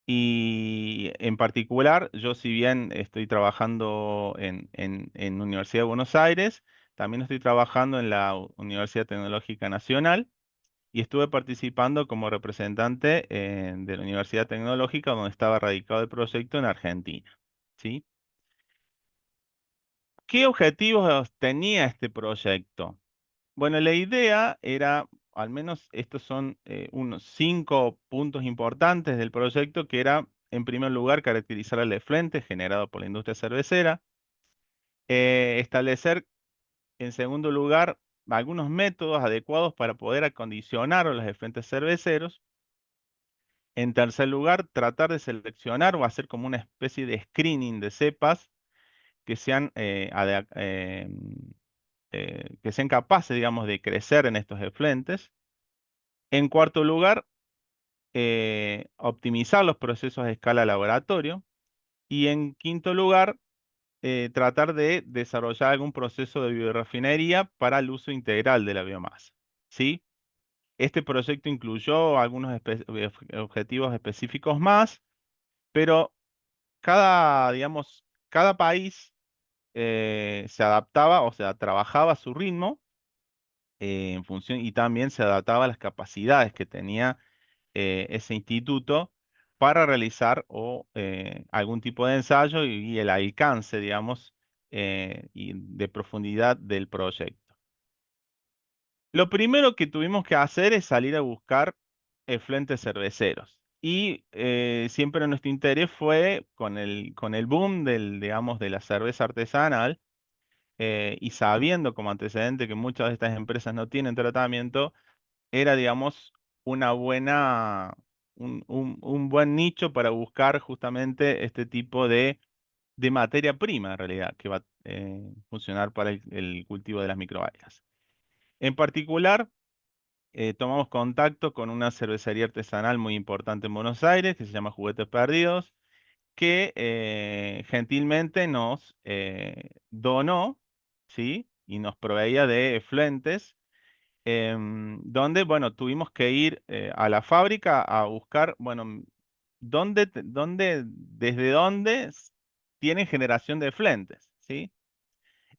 Y en particular, yo si bien estoy trabajando en la Universidad de Buenos Aires, también estoy trabajando en la Universidad Tecnológica Nacional y estuve participando como representante de la Universidad Tecnológica donde estaba radicado el proyecto en Argentina. ¿Sí? ¿Qué objetivos tenía este proyecto? Bueno, la idea era, al menos estos son unos 5 puntos importantes del proyecto, que era, en primer lugar, caracterizar el efluente generado por la industria cervecera, establecer, en segundo lugar, algunos métodos adecuados para poder acondicionar los efluentes cerveceros. En tercer lugar, tratar de seleccionar o hacer como una especie de screening de cepas que sean, que sean capaces, digamos, de crecer en estos efluentes. En cuarto lugar, optimizar los procesos de escala laboratorio. Y en quinto lugar, tratar de desarrollar algún proceso de biorefinería para el uso integral de la biomasa. ¿Sí? Este proyecto incluyó algunos objetivos específicos más, pero digamos, cada país se adaptaba, o sea, trabajaba a su ritmo en función y también se adaptaba a las capacidades que tenía ese instituto para realizar algún tipo de ensayo y el alcance, digamos, y de profundidad del proyecto. Lo primero que tuvimos que hacer es salir a buscar efluentes cerveceros. Y siempre nuestro interés fue con el boom digamos, de la cerveza artesanal, y sabiendo como antecedente que muchas de estas empresas no tienen tratamiento, era, digamos, una buena, un buen nicho para buscar justamente este tipo de materia prima, en realidad, que va a funcionar para el cultivo de las microalgas. En particular, tomamos contacto con una cervecería artesanal muy importante en Buenos Aires, que se llama Juguetes Perdidos, que gentilmente nos donó, ¿sí? Y nos proveía de efluentes, donde, bueno, tuvimos que ir a la fábrica a buscar, bueno, desde dónde tienen generación de efluentes, ¿sí?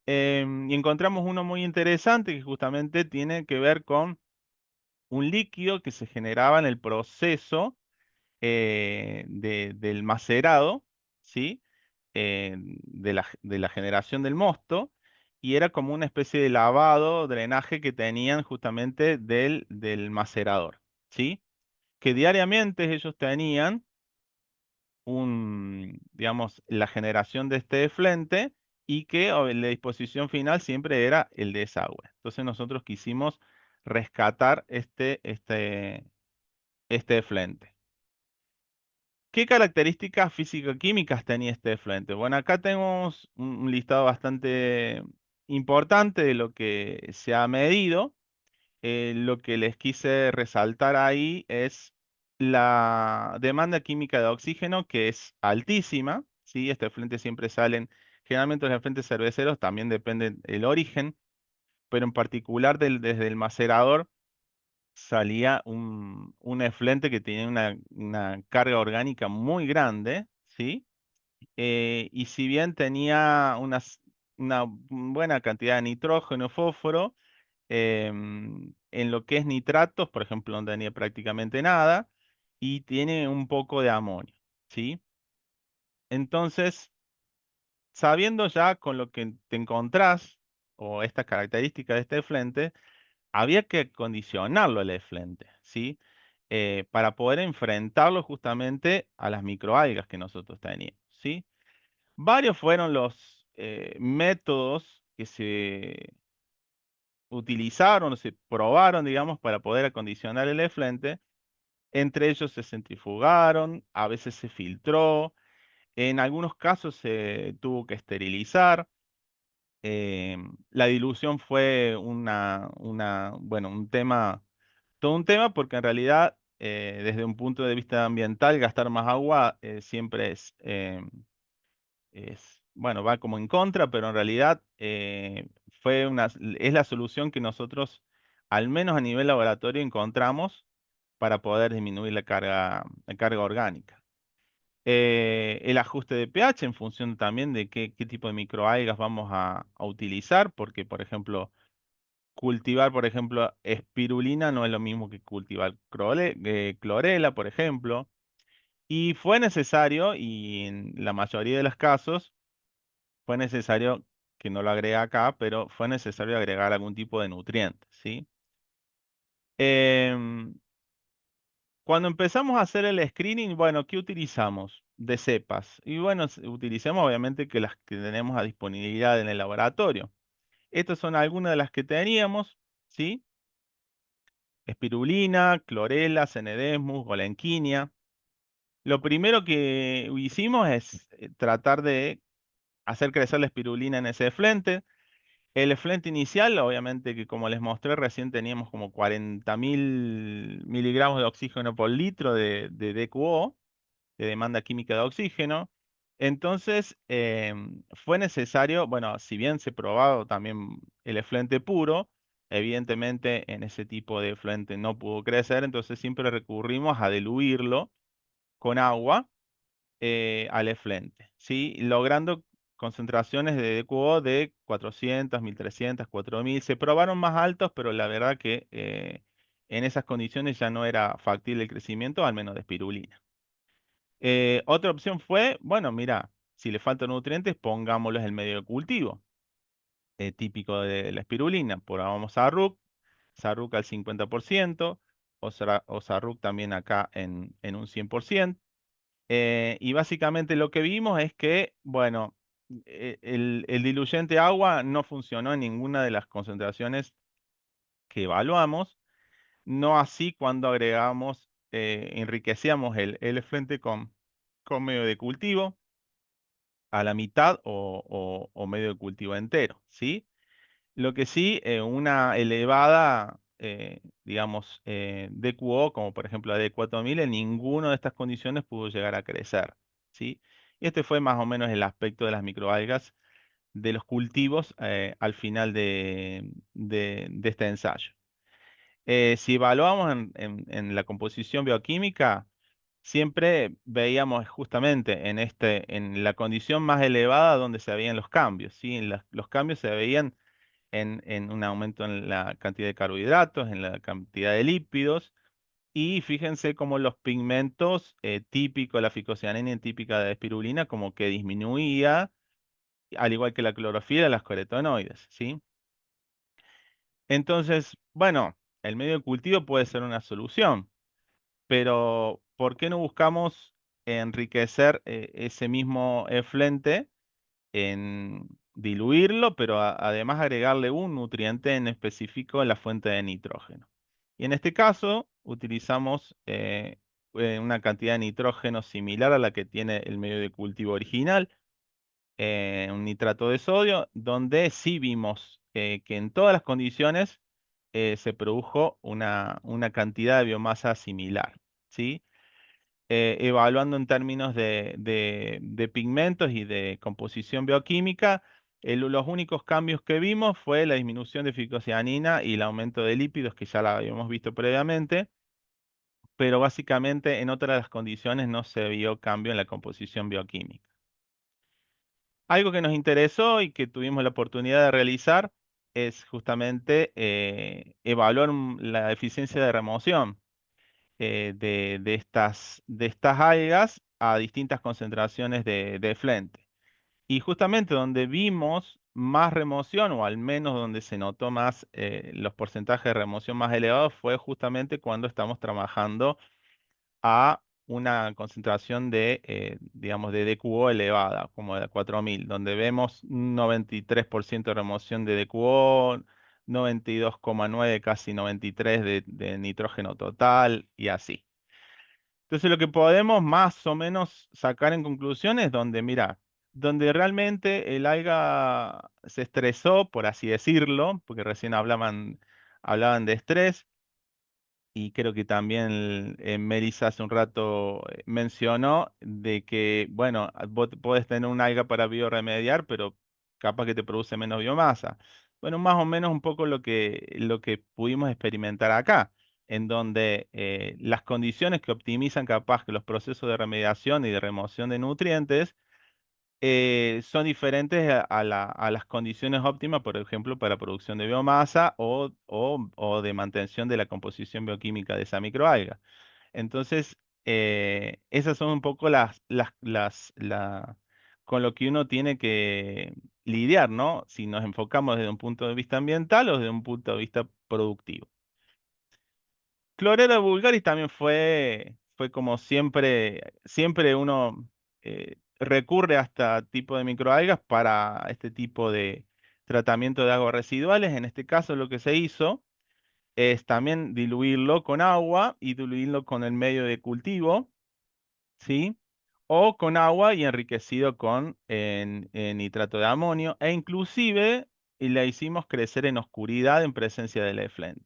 Y encontramos uno muy interesante que justamente tiene que ver con un líquido que se generaba en el proceso del macerado, ¿sí? De la generación del mosto, y era como una especie de lavado, drenaje que tenían justamente del macerador, ¿sí? Que diariamente ellos tenían digamos, la generación de este efluente y que la disposición final siempre era el desagüe. Entonces nosotros quisimos rescatar este efluente. ¿Qué características físico-químicas tenía este efluente? Bueno, acá tenemos un listado bastante importante de lo que se ha medido. Lo que les quise resaltar ahí es la demanda química de oxígeno, que es altísima, ¿sí? Este efluente siempre salen, generalmente los efluentes cerveceros también dependen del origen, pero en particular desde el macerador salía un efluente que tenía una carga orgánica muy grande, ¿sí? Y si bien tenía una buena cantidad de nitrógeno, fósforo, en lo que es nitratos, por ejemplo, no tenía prácticamente nada, y tiene un poco de amonio, ¿sí? Entonces, sabiendo ya con lo que te encontrás o estas características de este efluente, había que acondicionarlo el efluente, ¿sí? Para poder enfrentarlo justamente a las microalgas que nosotros teníamos, ¿sí? Varios fueron los métodos que se utilizaron, se probaron, digamos, para poder acondicionar el efluente. Entre ellos se centrifugaron, a veces se filtró, en algunos casos se tuvo que esterilizar. La dilución fue bueno, un tema, todo un tema, porque en realidad, desde un punto de vista ambiental, gastar más agua siempre bueno, va como en contra, pero en realidad es la solución que nosotros, al menos a nivel laboratorio, encontramos para poder disminuir la carga orgánica. El ajuste de pH en función también de qué tipo de microalgas vamos a utilizar, porque, por ejemplo, cultivar, por ejemplo, espirulina no es lo mismo que cultivar clorela, por ejemplo. Y fue necesario, y en la mayoría de los casos, fue necesario, que no lo agregué acá, pero fue necesario agregar algún tipo de nutriente, ¿sí? Em, Cuando empezamos a hacer el screening, bueno, ¿qué utilizamos? De cepas. Y bueno, utilicemos obviamente que las que tenemos a disponibilidad en el laboratorio. Estas son algunas de las que teníamos, ¿sí? Espirulina, clorela, Cenedesmus, Golenquinia. Lo primero que hicimos es tratar de hacer crecer la espirulina en ese efluente. El efluente inicial, obviamente que como les mostré recién teníamos como 40.000 miligramos de oxígeno por litro de DQO, de demanda química de oxígeno. Entonces, fue necesario, bueno, si bien se probaba también el efluente puro, evidentemente en ese tipo de efluente no pudo crecer, entonces siempre recurrimos a diluirlo con agua al efluente, ¿sí? Logrando concentraciones de DQO de 400, 1300, 4000. Se probaron más altos, pero la verdad que en esas condiciones ya no era factible el crecimiento, al menos de espirulina. Otra opción fue, bueno, mira, si le faltan nutrientes, pongámoslos en el medio de cultivo, típico de la espirulina. Probamos Sarruc al 50%, o Sarruc también acá en un 100%. Y básicamente lo que vimos es que, bueno, el diluyente agua no funcionó en ninguna de las concentraciones que evaluamos, no así cuando agregamos, enriquecíamos el efluente con medio de cultivo a la mitad o medio de cultivo entero, ¿sí? Lo que sí, una elevada, digamos, DQO, como por ejemplo la D4000, en ninguna de estas condiciones pudo llegar a crecer, ¿sí? Y este fue más o menos el aspecto de las microalgas de los cultivos al final de este ensayo. Si evaluamos en la composición bioquímica, siempre veíamos justamente en la condición más elevada donde se veían los cambios, ¿sí? Los cambios se veían en un aumento en la cantidad de carbohidratos, en la cantidad de lípidos, y fíjense cómo los pigmentos típicos, la ficocianina típica de espirulina, como que disminuía, al igual que la clorofila, las carotenoides, ¿sí? Entonces, bueno, el medio de cultivo puede ser una solución, pero ¿por qué no buscamos enriquecer ese mismo efluente en diluirlo, pero además agregarle un nutriente en específico en la fuente de nitrógeno? Y en este caso utilizamos una cantidad de nitrógeno similar a la que tiene el medio de cultivo original, un nitrato de sodio, donde sí vimos que en todas las condiciones se produjo una cantidad de biomasa similar, ¿sí? Evaluando en términos de pigmentos y de composición bioquímica, los únicos cambios que vimos fue la disminución de ficocianina y el aumento de lípidos, que ya la habíamos visto previamente, pero básicamente en otras de las condiciones no se vio cambio en la composición bioquímica. Algo que nos interesó y que tuvimos la oportunidad de realizar es justamente evaluar la eficiencia de remoción de estas algas a distintas concentraciones de efluente. Y justamente donde vimos más remoción, o al menos donde se notó más los porcentajes de remoción más elevados, fue justamente cuando estamos trabajando a una concentración de, digamos, de DQO elevada, como de 4000, donde vemos un 93% de remoción de DQO, 92,9, casi 93 de nitrógeno total y así. Entonces lo que podemos más o menos sacar en conclusiones donde, mira, donde realmente el alga se estresó, por así decirlo, porque recién hablaban de estrés, y creo que también Melissa hace un rato mencionó de que, bueno, vos podés tener un alga para bioremediar, pero capaz que te produce menos biomasa. Bueno, más o menos un poco lo que pudimos experimentar acá, en donde las condiciones que optimizan capaz que los procesos de remediación y de remoción de nutrientes son diferentes a las condiciones óptimas, por ejemplo, para producción de biomasa o de mantención de la composición bioquímica de esa microalga. Entonces, esas son un poco con lo que uno tiene que lidiar, ¿no? Si nos enfocamos desde un punto de vista ambiental o desde un punto de vista productivo. Clorella vulgaris también fue como siempre uno recurre a este tipo de microalgas para este tipo de tratamiento de aguas residuales. En este caso lo que se hizo es también diluirlo con agua y diluirlo con el medio de cultivo, ¿sí? O con agua y enriquecido con nitrato de amonio e inclusive y la hicimos crecer en oscuridad en presencia del efluente.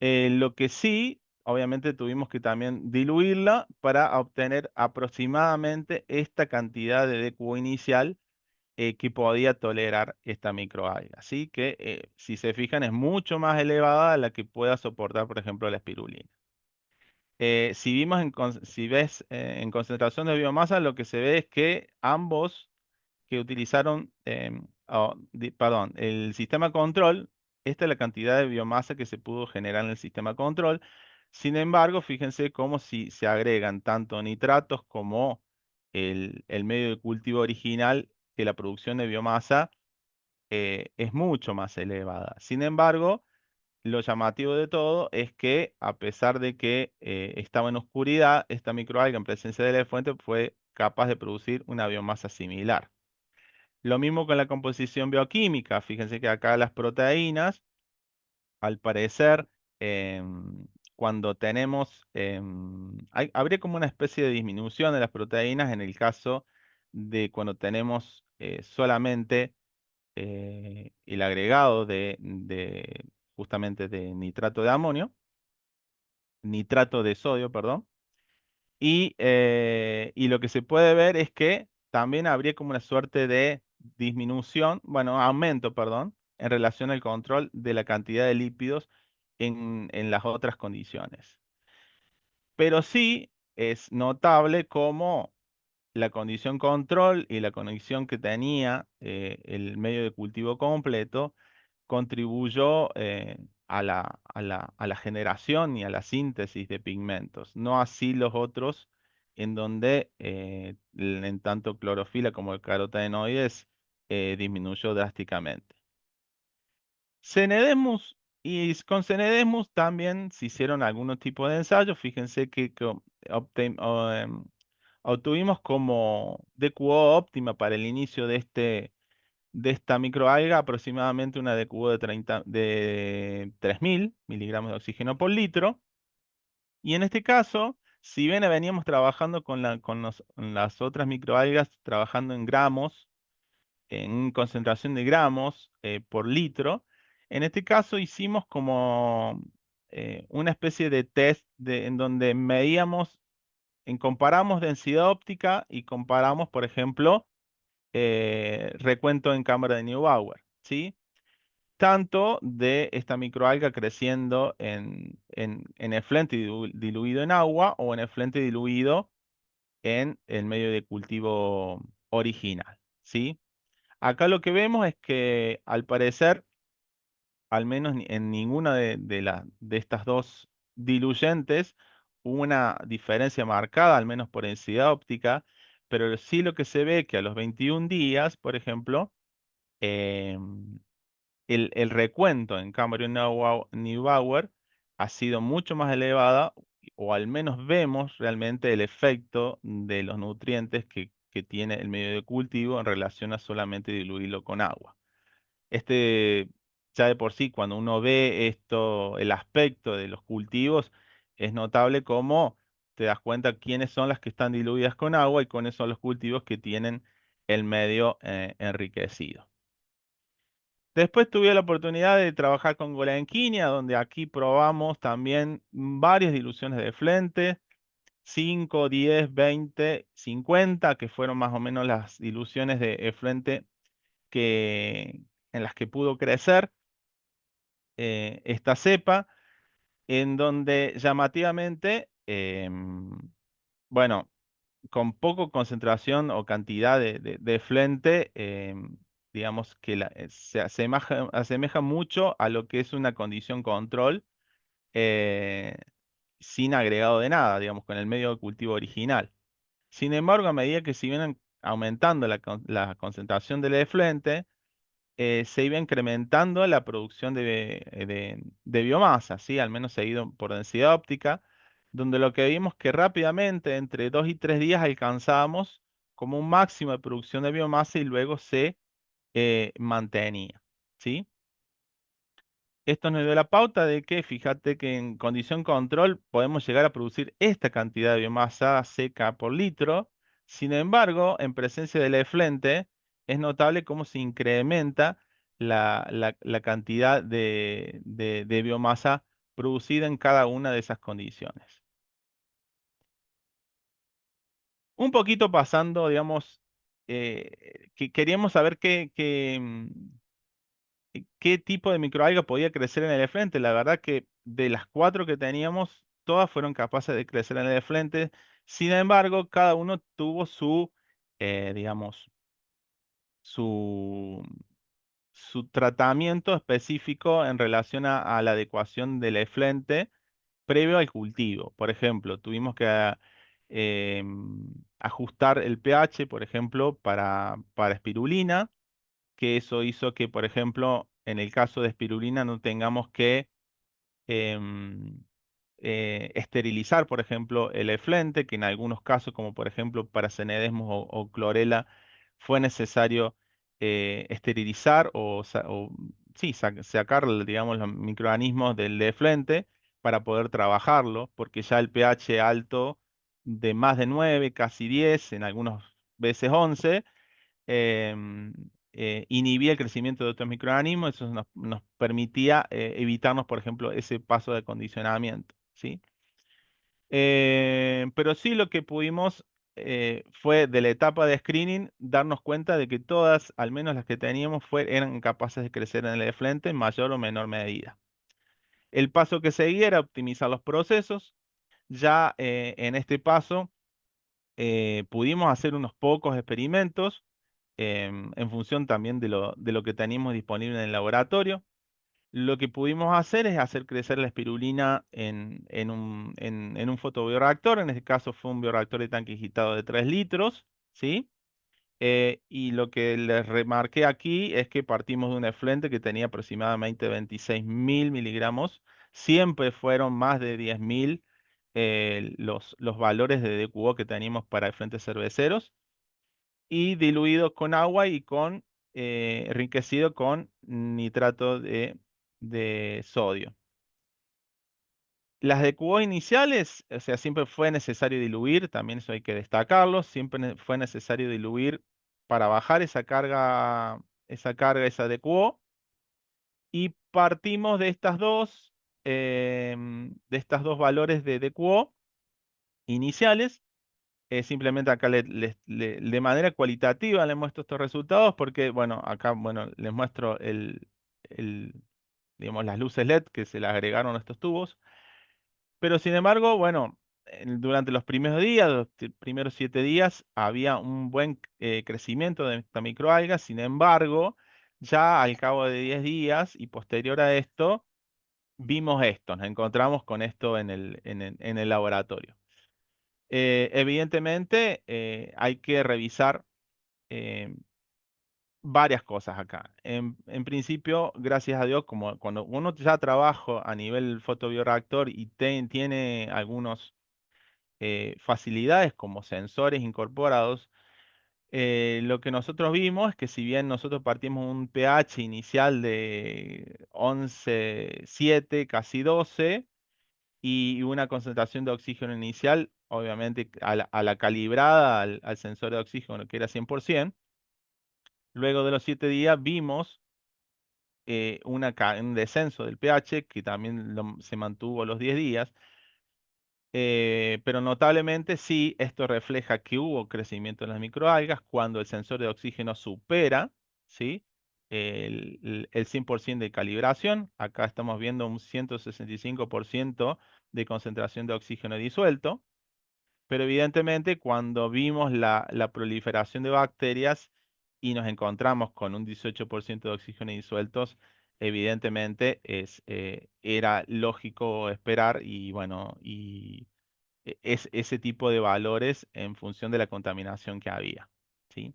Lo que sí, obviamente tuvimos que también diluirla para obtener aproximadamente esta cantidad de DQO inicial que podía tolerar esta microalga. Así que, si se fijan, es mucho más elevada a la que pueda soportar, por ejemplo, la espirulina. Si ves en concentración de biomasa, lo que se ve es que ambos que utilizaron, perdón, el sistema control, esta es la cantidad de biomasa que se pudo generar en el sistema control. Sin embargo, fíjense cómo si se agregan tanto nitratos como el medio de cultivo original, que la producción de biomasa es mucho más elevada. Sin embargo, lo llamativo de todo es que a pesar de que estaba en oscuridad, esta microalga en presencia de la fuente fue capaz de producir una biomasa similar. Lo mismo con la composición bioquímica. Fíjense que acá las proteínas, al parecer, cuando tenemos, habría como una especie de disminución de las proteínas en el caso de cuando tenemos solamente el agregado de justamente de nitrato de amonio, nitrato de sodio, perdón. Y lo que se puede ver es que también habría como una suerte de disminución, bueno, aumento, perdón, en relación al control de la cantidad de lípidos en las otras condiciones. Pero sí es notable cómo la condición control y la condición que tenía el medio de cultivo completo contribuyó a la generación y a la síntesis de pigmentos, no así los otros, en donde en tanto clorofila como el carotenoides disminuyó drásticamente. Cenedemus, y con Cenedemus también se hicieron algunos tipos de ensayos. Fíjense que obtuvimos como DQO óptima para el inicio de esta microalga aproximadamente una DQO de 3000 miligramos de oxígeno por litro. Y en este caso, si bien veníamos trabajando con las otras microalgas, trabajando en gramos, en concentración de gramos por litro, en este caso hicimos como una especie de test en donde comparamos densidad óptica y comparamos, por ejemplo, recuento en cámara de Neubauer, ¿sí? Tanto de esta microalga creciendo en efluente diluido en agua o en efluente diluido en el medio de cultivo original, ¿sí? Acá lo que vemos es que al parecer, al menos en ninguna de estas dos diluyentes, una diferencia marcada, al menos por densidad óptica, pero sí lo que se ve que a los 21 días, por ejemplo, em, el recuento en Cameron-Neubauer ha sido mucho más elevada, o al menos vemos realmente el efecto de los nutrientes que tiene el medio de cultivo en relación a solamente diluirlo con agua. Ya de por sí, cuando uno ve esto, el aspecto de los cultivos, es notable cómo te das cuenta quiénes son las que están diluidas con agua y cuáles son los cultivos que tienen el medio enriquecido. Después tuve la oportunidad de trabajar con Golenquinia, donde aquí probamos también varias diluciones de Flente, 5, 10, 20, 50, que fueron más o menos las diluciones de Flente en las que pudo crecer esta cepa, en donde llamativamente, bueno, con poco concentración o cantidad de Flente, digamos que se asemeja mucho a lo que es una condición control eh, sin agregado de nada, digamos, con el medio de cultivo original. Sin embargo, a medida que se vienen aumentando la concentración del efluente, se iba incrementando la producción de biomasa, ¿sí? Al menos seguido por densidad óptica, donde lo que vimos que rápidamente, entre 2 y 3 días, alcanzábamos como un máximo de producción de biomasa y luego se mantenía, ¿sí? Esto nos dio la pauta de que, fíjate que en condición control podemos llegar a producir esta cantidad de biomasa seca por litro. Sin embargo, en presencia del efluente, es notable cómo se incrementa la cantidad de biomasa producida en cada una de esas condiciones. Un poquito pasando, digamos, que queríamos saber qué tipo de microalga podía crecer en el efluente. La verdad que de las 4 que teníamos, todas fueron capaces de crecer en el efluente. Sin embargo, cada uno tuvo digamos, su, su tratamiento específico en relación a la adecuación del efluente previo al cultivo. Por ejemplo, tuvimos que ajustar el pH, por ejemplo, para espirulina, que eso hizo que, por ejemplo, en el caso de espirulina no tengamos que em, esterilizar, por ejemplo, el efluente, que en algunos casos, como por ejemplo para Cenedesmus o clorela, fue necesario esterilizar sí, sacar, digamos, los microorganismos del efluente para poder trabajarlo, porque ya el pH alto de más de 9, casi 10, en algunas veces 11, em, inhibía el crecimiento de otros microorganismos, eso nos permitía evitarnos, por ejemplo, ese paso de acondicionamiento, ¿sí? Pero sí lo que pudimos fue de la etapa de screening darnos cuenta de que todas, al menos las que teníamos, eran capaces de crecer en el efluente en mayor o menor medida. El paso que seguía era optimizar los procesos. Ya en este paso pudimos hacer unos pocos experimentos en función también de lo que teníamos disponible en el laboratorio. Lo que pudimos hacer es hacer crecer la espirulina en un fotobioreactor. En este caso fue un bioreactor de tanque digitado de 3 litros, ¿sí? Y lo que les remarqué aquí es que partimos de un efluente que tenía aproximadamente 26.000 miligramos. Siempre fueron más de 10.000 los valores de DQO que teníamos para efluentes cerveceros y diluido con agua y enriquecido con nitrato de sodio. Las de cubo iniciales, o sea, siempre fue necesario diluir, también eso hay que destacarlo, siempre fue necesario diluir para bajar esa de cubo, y partimos de estas dos valores de DQO iniciales. Simplemente acá de manera cualitativa les muestro estos resultados porque, bueno, acá, bueno, les muestro digamos, las luces LED que se le agregaron a estos tubos. Pero sin embargo, bueno, durante los primeros días, los primeros 7 días, había un buen crecimiento de esta microalga. Sin embargo, ya al cabo de 10 días y posterior a esto, vimos esto, nos encontramos con esto en el laboratorio. Evidentemente, hay que revisar eh, varias cosas acá. En principio, gracias a Dios, como cuando uno ya trabaja a nivel fotobioreactor y tiene algunas facilidades como sensores incorporados, lo que nosotros vimos es que si bien nosotros partimos un pH inicial de 11,7, casi 12, y una concentración de oxígeno inicial, obviamente a la calibrada al sensor de oxígeno que era 100%, luego de los 7 días vimos un descenso del pH que también se mantuvo los 10 días. Pero notablemente sí, esto refleja que hubo crecimiento en las microalgas cuando el sensor de oxígeno supera, ¿sí? el 100% de calibración. Acá estamos viendo un 165% de concentración de oxígeno disuelto. Pero evidentemente cuando vimos la proliferación de bacterias y nos encontramos con un 18% de oxígeno disueltos, evidentemente era lógico esperar y bueno, es ese tipo de valores en función de la contaminación que había, ¿sí?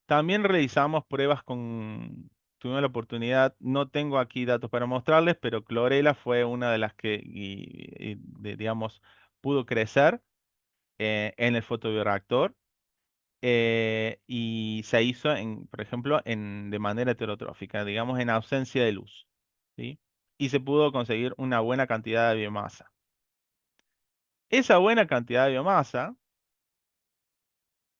También realizamos pruebas tuvimos la oportunidad, no tengo aquí datos para mostrarles, pero clorela fue una de las que, digamos, pudo crecer en el fotobioreactor y se hizo, por ejemplo, de manera heterotrófica, digamos, en ausencia de luz, ¿sí? Y se pudo conseguir una buena cantidad de biomasa. Esa buena cantidad de biomasa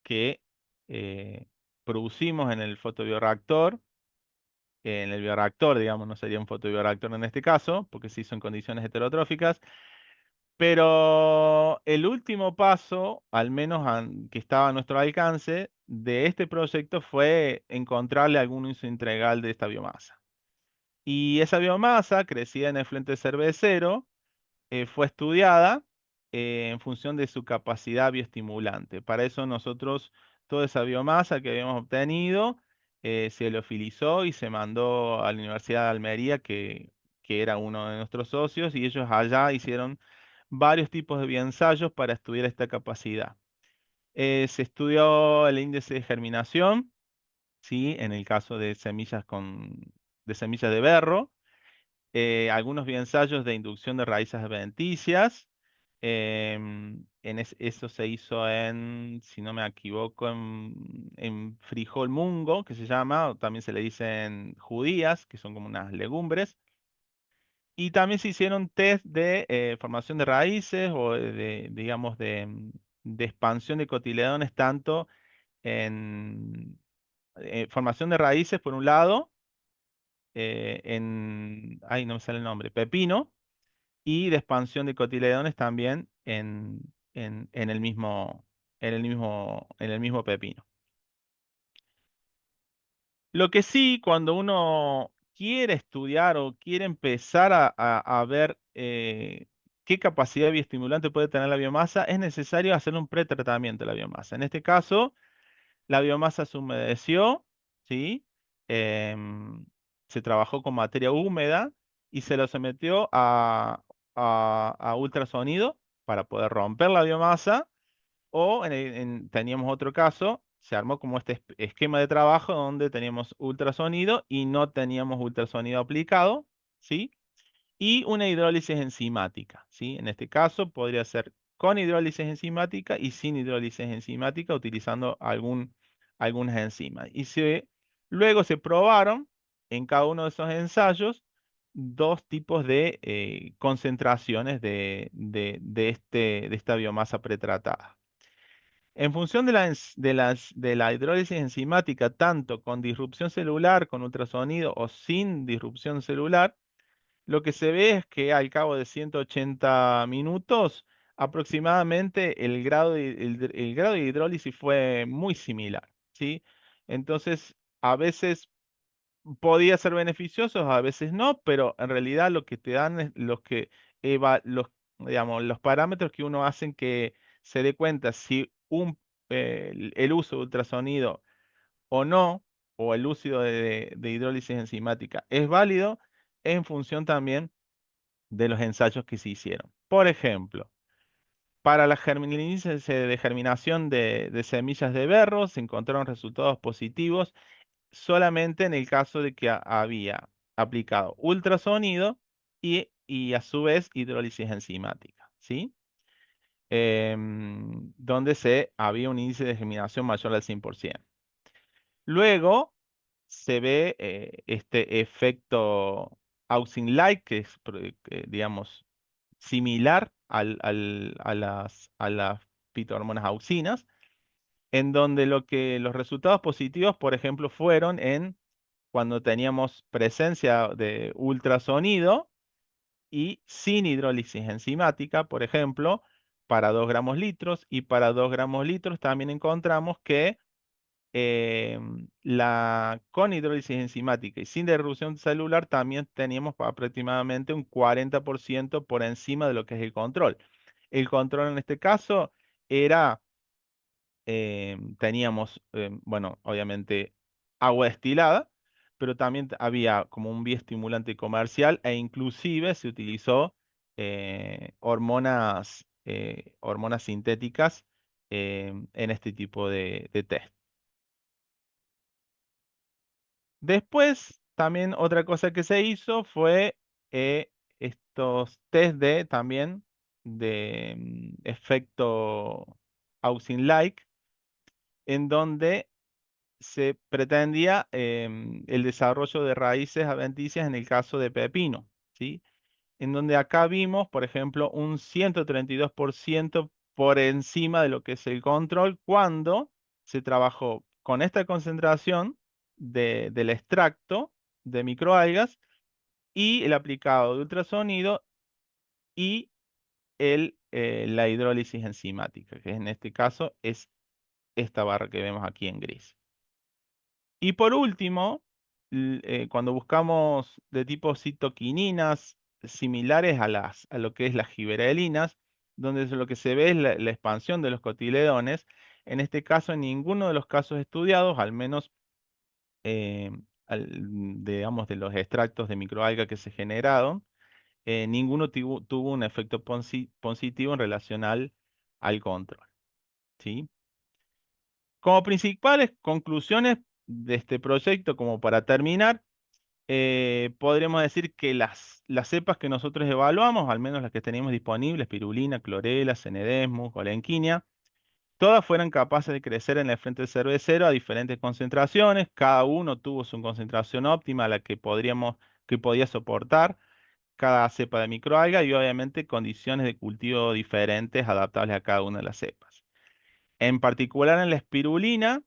que eh, producimos en el fotobioreactor, en el bioreactor, digamos, no sería un fotobioreactor en este caso, porque se hizo en condiciones heterotróficas, pero el último paso, al menos que estaba a nuestro alcance, de este proyecto fue encontrarle algún uso integral de esta biomasa. Y esa biomasa, crecida en el flente cervecero, fue estudiada en función de su capacidad bioestimulante. Para eso nosotros, toda esa biomasa que habíamos obtenido, se liofilizó y se mandó a la Universidad de Almería, que era uno de nuestros socios, y ellos allá hicieron varios tipos de bioensayos para estudiar esta capacidad. Se estudió el índice de germinación, ¿sí? En el caso de de semillas de berro, algunos ensayos de inducción de raíces adventicias. Eso se hizo si no me equivoco, en frijol mungo, que se llama, o también se le dicen judías, que son como unas legumbres. Y también se hicieron test de formación de raíces o digamos, de expansión de cotiledones, tanto en formación de raíces, por un lado, ay, no me sale el nombre, pepino, y de expansión de cotiledones también en en el mismo pepino. Lo que sí, cuando uno quiere estudiar o quiere empezar a ver qué capacidad bioestimulante puede tener la biomasa, es necesario hacer un pretratamiento de la biomasa. En este caso, la biomasa se humedeció, ¿sí? Em, Se trabajó con materia húmeda y se lo sometió a ultrasonido para poder romper la biomasa. O teníamos otro caso, se armó como este esquema de trabajo donde teníamos ultrasonido y no teníamos ultrasonido aplicado, ¿sí? Y una hidrólisis enzimática, ¿sí? En este caso podría ser con hidrólisis enzimática y sin hidrólisis enzimática utilizando algunas enzimas. Luego se probaron en cada uno de esos ensayos dos tipos de concentraciones de esta biomasa pretratada. En función de la hidrólisis enzimática, tanto con disrupción celular, con ultrasonido o sin disrupción celular, lo que se ve es que al cabo de 180 minutos, aproximadamente el grado de hidrólisis fue muy similar, ¿sí? Entonces, a veces podía ser beneficioso, a veces no, pero en realidad lo que te dan es digamos, los parámetros que uno hacen que se dé cuenta si el uso de ultrasonido o no, o el uso de hidrólisis enzimática es válido, en función también de los ensayos que se hicieron. Por ejemplo, para el índice de germinación de semillas de berro se encontraron resultados positivos solamente en el caso de que había aplicado ultrasonido y a su vez hidrólisis enzimática, ¿sí? Donde había un índice de germinación mayor al 100%. Luego se ve este efecto Auxin-like, que es, digamos, similar a las fitohormonas auxinas, en donde los resultados positivos, por ejemplo, fueron en cuando teníamos presencia de ultrasonido y sin hidrólisis enzimática, por ejemplo, para 2 gramos litros, y para 2 gramos litros también encontramos que con hidrólisis enzimática y sin derrupción celular también teníamos aproximadamente un 40% por encima de lo que es el control. El control en este caso era, teníamos, bueno, obviamente agua destilada, pero también había como un bioestimulante comercial e inclusive se utilizó hormonas sintéticas en este tipo de test. Después, también otra cosa que se hizo fue estos test también de efecto Auxin-like, en donde se pretendía el desarrollo de raíces adventicias en el caso de pepino, ¿sí? En donde acá vimos, por ejemplo, un 132% por encima de lo que es el control cuando se trabajó con esta concentración del extracto de microalgas y el aplicado de ultrasonido y la hidrólisis enzimática, que en este caso es esta barra que vemos aquí en gris. Y por último, cuando buscamos de tipo citoquininas similares a lo que es las giberelinas, donde lo que se ve es la expansión de los cotiledones, en este caso en ninguno de los casos estudiados, al menos eh, digamos de los extractos de microalga que se generaron, ninguno tuvo un efecto positivo en relación al control, ¿sí? Como principales conclusiones de este proyecto, como para terminar, podríamos decir que las cepas que nosotros evaluamos, al menos las que teníamos disponibles, pirulina, clorela, cenedesmus, olenquinia, todas fueron capaces de crecer en el frente cervecero a diferentes concentraciones. Cada uno tuvo su concentración óptima a la que podía soportar cada cepa de microalga y obviamente condiciones de cultivo diferentes adaptables a cada una de las cepas. En particular en la espirulina,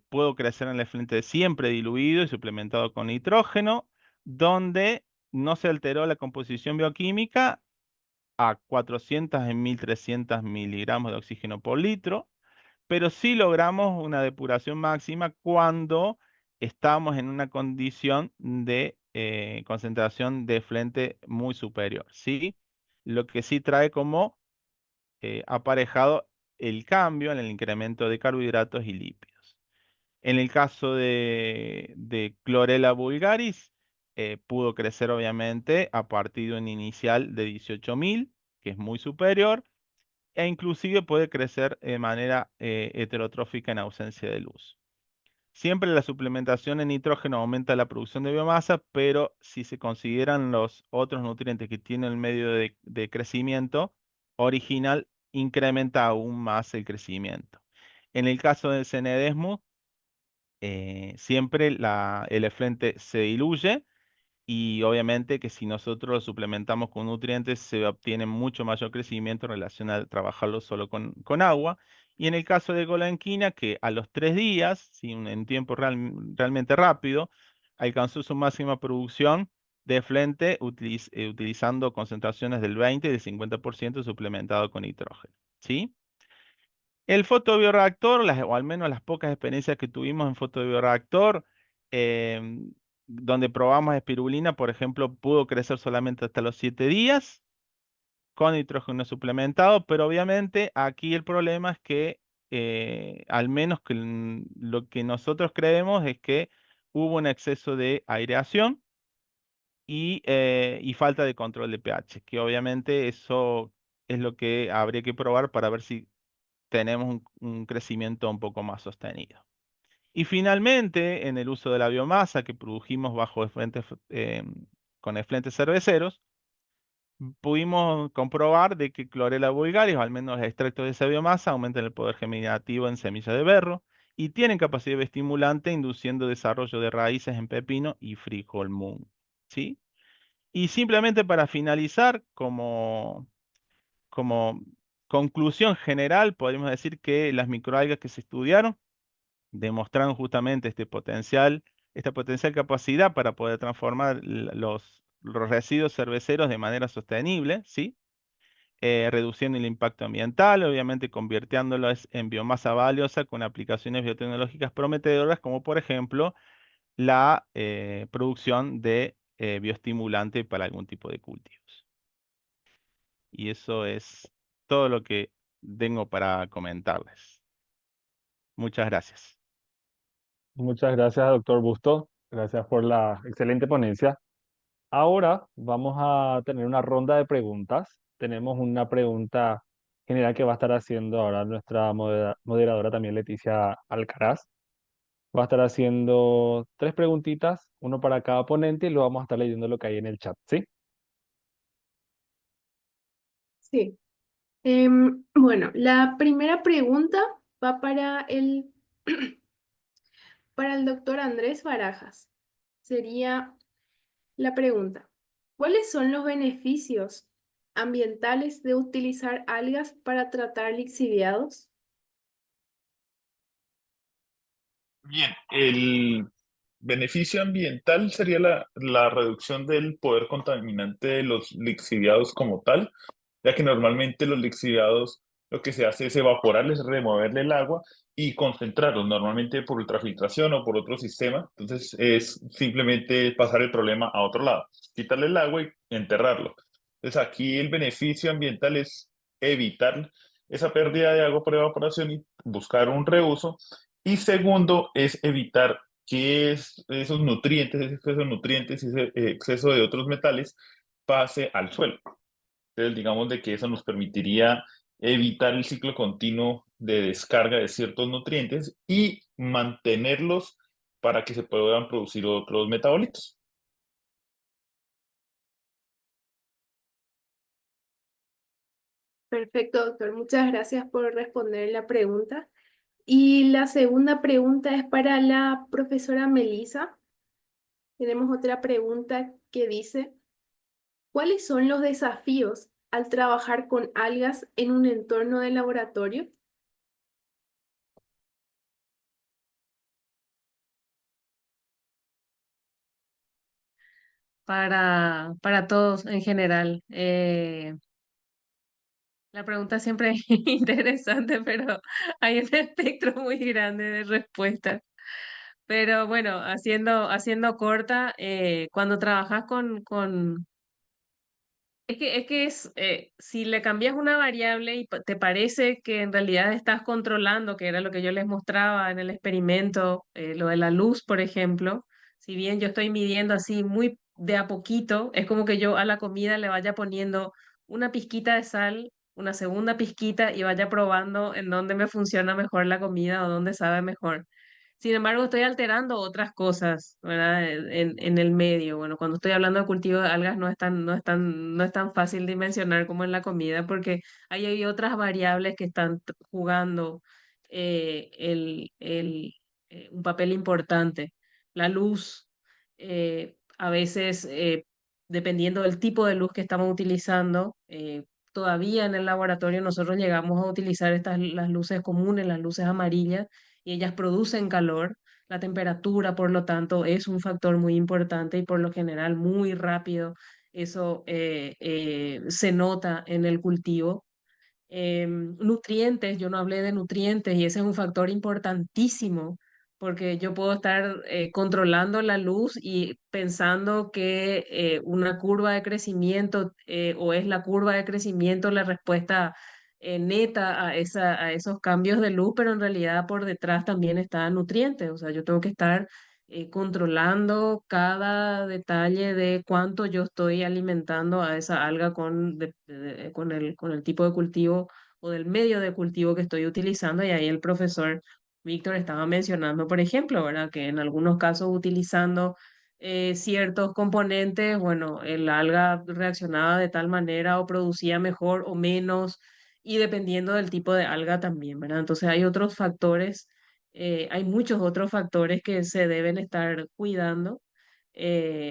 puedo crecer en el flente siempre diluido y suplementado con nitrógeno, donde no se alteró la composición bioquímica a 400 en 1300 miligramos de oxígeno por litro, pero sí logramos una depuración máxima cuando estamos en una condición de concentración de flente muy superior, ¿sí? Lo que sí trae como aparejado el cambio en el incremento de carbohidratos y lípidos. En el caso de Chlorella vulgaris, pudo crecer obviamente a partir de un inicial de 18.000, que es muy superior, e inclusive puede crecer de manera heterotrófica en ausencia de luz. Siempre la suplementación en nitrógeno aumenta la producción de biomasa, pero si se consideran los otros nutrientes que tiene el medio de crecimiento original, incrementa aún más el crecimiento. En el caso del cenedesmus, siempre el efluente se diluye y obviamente que si nosotros lo suplementamos con nutrientes se obtiene mucho mayor crecimiento en relación a trabajarlo solo con agua. Y en el caso de golanquina, que a los 3 días, en tiempo realmente rápido, alcanzó su máxima producción de efluente utilizando concentraciones del 20 y del 50% suplementado con nitrógeno. ¿Sí? El fotobioreactor, o al menos las pocas experiencias que tuvimos en fotobioreactor, donde probamos espirulina, por ejemplo, pudo crecer solamente hasta los 7 días con nitrógeno suplementado, pero obviamente aquí el problema es que, al menos lo que nosotros creemos es que hubo un exceso de aireación y falta de control de pH, que obviamente eso es lo que habría que probar para ver si tenemos un crecimiento un poco más sostenido. Y finalmente, en el uso de la biomasa que produjimos bajo con efluentes cerveceros, pudimos comprobar de que Chlorella vulgaris, o al menos los extractos de esa biomasa, aumentan el poder germinativo en semillas de berro y tienen capacidad estimulante, induciendo desarrollo de raíces en pepino y frijol mung. ¿Sí? Y simplemente para finalizar, como conclusión general, podemos decir que las microalgas que se estudiaron demostraron justamente esta potencial capacidad para poder transformar los residuos cerveceros de manera sostenible, ¿sí? Reduciendo el impacto ambiental, obviamente convirtiéndolos en biomasa valiosa con aplicaciones biotecnológicas prometedoras, como por ejemplo la producción de bioestimulante para algún tipo de cultivos. Y eso es todo lo que tengo para comentarles. Muchas gracias. Muchas gracias, doctor Busto. Gracias por la excelente ponencia. Ahora vamos a tener una ronda de preguntas. Tenemos una pregunta general que va a estar haciendo ahora nuestra moderadora también, Leticia Alcaraz. Va a estar haciendo tres preguntitas, uno para cada ponente, y luego vamos a estar leyendo lo que hay en el chat, ¿sí? Sí. Bueno, la primera pregunta va para el doctor Andrés Barajas. Sería la pregunta: ¿cuáles son los beneficios ambientales de utilizar algas para tratar lixiviados? Bien, el beneficio ambiental sería la reducción del poder contaminante de los lixiviados como tal, ya que normalmente los lixiviados lo que se hace es evaporarles, removerle el agua y concentrarlos, normalmente por ultrafiltración o por otro sistema. Entonces es simplemente pasar el problema a otro lado, quitarle el agua y enterrarlo. Entonces aquí el beneficio ambiental es evitar esa pérdida de agua por evaporación y buscar un reuso. Y segundo es evitar que esos nutrientes, ese exceso de nutrientes y ese exceso de otros metales pase al suelo. Entonces, digamos de que eso nos permitiría evitar el ciclo continuo de descarga de ciertos nutrientes y mantenerlos para que se puedan producir otros metabolitos. Perfecto, doctor. Muchas gracias por responder la pregunta. Y la segunda pregunta es para la profesora Melissa. Tenemos otra pregunta que dice: ¿cuáles son los desafíos al trabajar con algas en un entorno de laboratorio? Para todos en general. La pregunta siempre es interesante, pero hay un espectro muy grande de respuestas. Pero bueno, haciendo corta, cuando trabajas con si le cambias una variable y te parece que en realidad estás controlando, que era lo que yo les mostraba en el experimento, lo de la luz, por ejemplo, si bien yo estoy midiendo así muy de a poquito, es como que yo a la comida le vaya poniendo una pizquita de sal, una segunda pizquita y vaya probando en dónde me funciona mejor la comida o dónde sabe mejor. Sin embargo, estoy alterando otras cosas, ¿verdad? En el medio. Bueno, cuando estoy hablando de cultivo de algas no es tan fácil dimensionar como en la comida, porque ahí hay otras variables que están jugando un papel importante. La luz, a veces, dependiendo del tipo de luz que estamos utilizando, todavía en el laboratorio nosotros llegamos a utilizar las luces comunes, las luces amarillas, y ellas producen calor. La temperatura, por lo tanto, es un factor muy importante y por lo general muy rápido. Eso se nota en el cultivo. Nutrientes, yo no hablé de nutrientes y ese es un factor importantísimo porque yo puedo estar controlando la luz y pensando que una curva de crecimiento o es la curva de crecimiento la respuesta neta a esos cambios de luz, pero en realidad por detrás también está nutrientes, o sea, yo tengo que estar controlando cada detalle de cuánto yo estoy alimentando a esa alga con el tipo de cultivo o del medio de cultivo que estoy utilizando. Y ahí el profesor Víctor estaba mencionando, por ejemplo, ¿verdad? Que en algunos casos utilizando ciertos componentes, bueno, el alga reaccionaba de tal manera o producía mejor o menos, y dependiendo del tipo de alga también, ¿verdad? Entonces hay otros factores, hay muchos otros factores que se deben estar cuidando,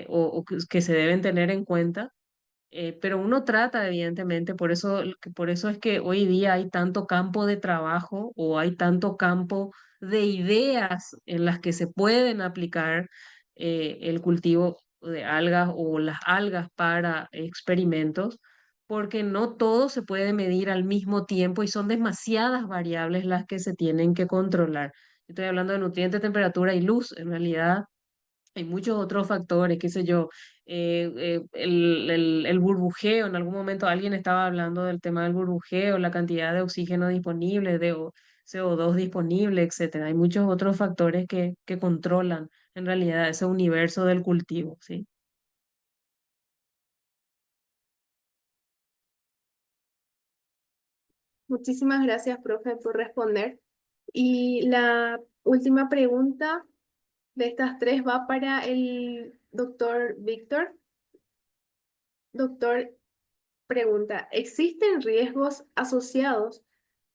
o que se deben tener en cuenta, pero uno trata, evidentemente, por eso es que hoy día hay tanto campo de trabajo o hay tanto campo de ideas en las que se pueden aplicar el cultivo de algas o las algas para experimentos, porque no todo se puede medir al mismo tiempo y son demasiadas variables las que se tienen que controlar. Estoy hablando de nutrientes, temperatura y luz, en realidad hay muchos otros factores, qué sé yo, el burbujeo, en algún momento alguien estaba hablando del tema del burbujeo, la cantidad de oxígeno disponible, CO2 disponible, etcétera. Hay muchos otros factores que controlan en realidad ese universo del cultivo, ¿sí? Muchísimas gracias, profe, por responder. Y la última pregunta de estas tres va para el doctor Víctor. Doctor, pregunta, ¿existen riesgos asociados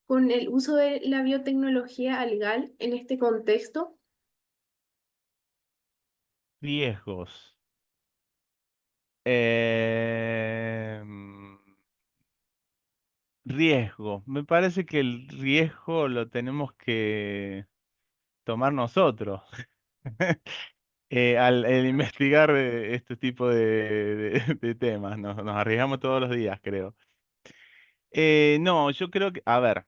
con el uso de la biotecnología algal en este contexto? Riesgos. Eh, Riesgo. Me parece que el riesgo lo tenemos que tomar nosotros. Al investigar este tipo de temas. Nos arriesgamos todos los días, creo. No, yo creo que, a ver,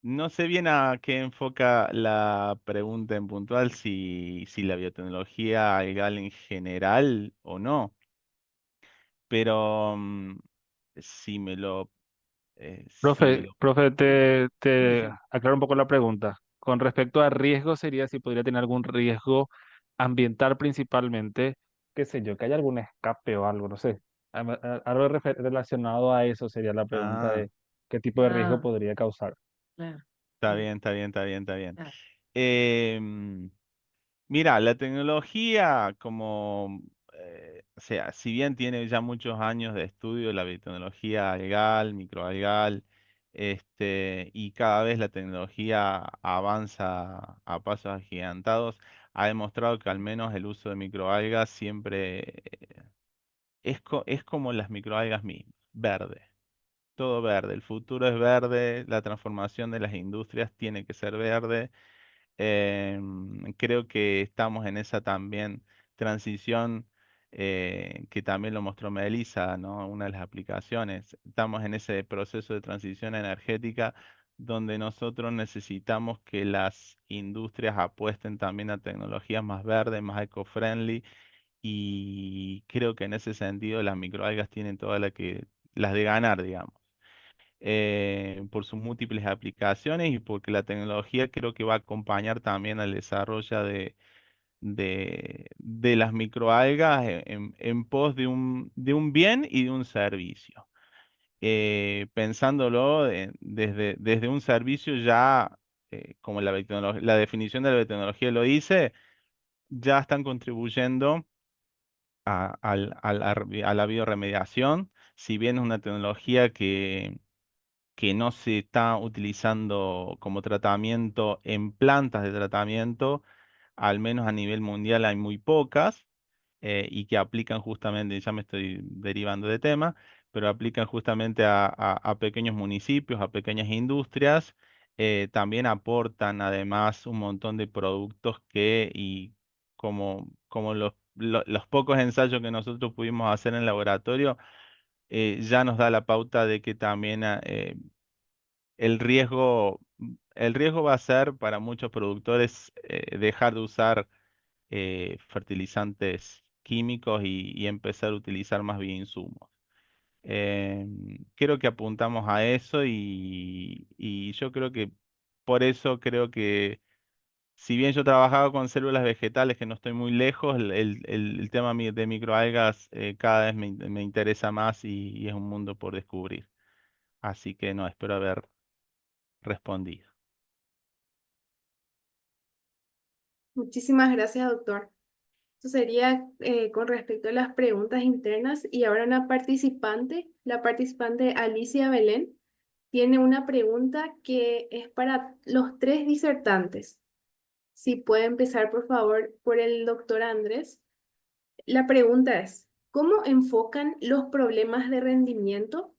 no sé bien a qué enfoca la pregunta en puntual, si la biotecnología legal en general o no, pero si me lo, si me Profe, lo, profe, sí, te sí. aclaro un poco la pregunta. Con respecto a riesgo, sería si podría tener algún riesgo ambiental principalmente, qué sé yo, que haya algún escape o algo, no sé. Algo relacionado a eso sería la pregunta Ah, de qué tipo de riesgo Ah, podría causar. claro, está sí, bien, está bien, está bien, está bien. claro. Em, Mira, la tecnología o sea, si bien tiene ya muchos años de estudio, la biotecnología algal, microalgal, y cada vez la tecnología avanza a pasos agigantados, ha demostrado que al menos el uso de microalgas siempre es como las microalgas mismas, verde, todo verde, el futuro es verde, la transformación de las industrias tiene que ser verde. Creo que estamos en esa también transición, que también lo mostró Melissa, ¿no? Una de las aplicaciones. Estamos en ese proceso de transición energética donde nosotros necesitamos que las industrias apuesten también a tecnologías más verdes, más eco-friendly, y creo que en ese sentido las microalgas tienen todas las de ganar, digamos, por sus múltiples aplicaciones y porque la tecnología creo que va a acompañar también al desarrollo de las microalgas en pos de un bien y de un servicio. Pensándolo desde un servicio ya, como la definición de la biotecnología lo dice, ya están contribuyendo a la bioremediación, si bien es una tecnología que no se está utilizando como tratamiento en plantas de tratamiento, al menos a nivel mundial hay muy pocas, y que aplican justamente, ya me estoy derivando de tema, pero aplican justamente a pequeños municipios, a pequeñas industrias. También aportan además un montón de productos y como los pocos ensayos que nosotros pudimos hacer en laboratorio, ya nos da la pauta de que también el riesgo va a ser para muchos productores, dejar de usar fertilizantes químicos y empezar a utilizar más bien insumos. Creo que apuntamos a eso y yo creo que por eso creo que si bien yo he trabajado con células vegetales, que no estoy muy lejos, el tema de microalgas cada vez me interesa más y es un mundo por descubrir. Así que no, espero haber respondido. Muchísimas gracias, doctor. Esto sería con respecto a las preguntas internas y ahora la participante Alicia Belén, tiene una pregunta que es para los tres disertantes. Si puede empezar, por favor, por el doctor Andrés. La pregunta es, ¿cómo enfocan los problemas de rendimiento,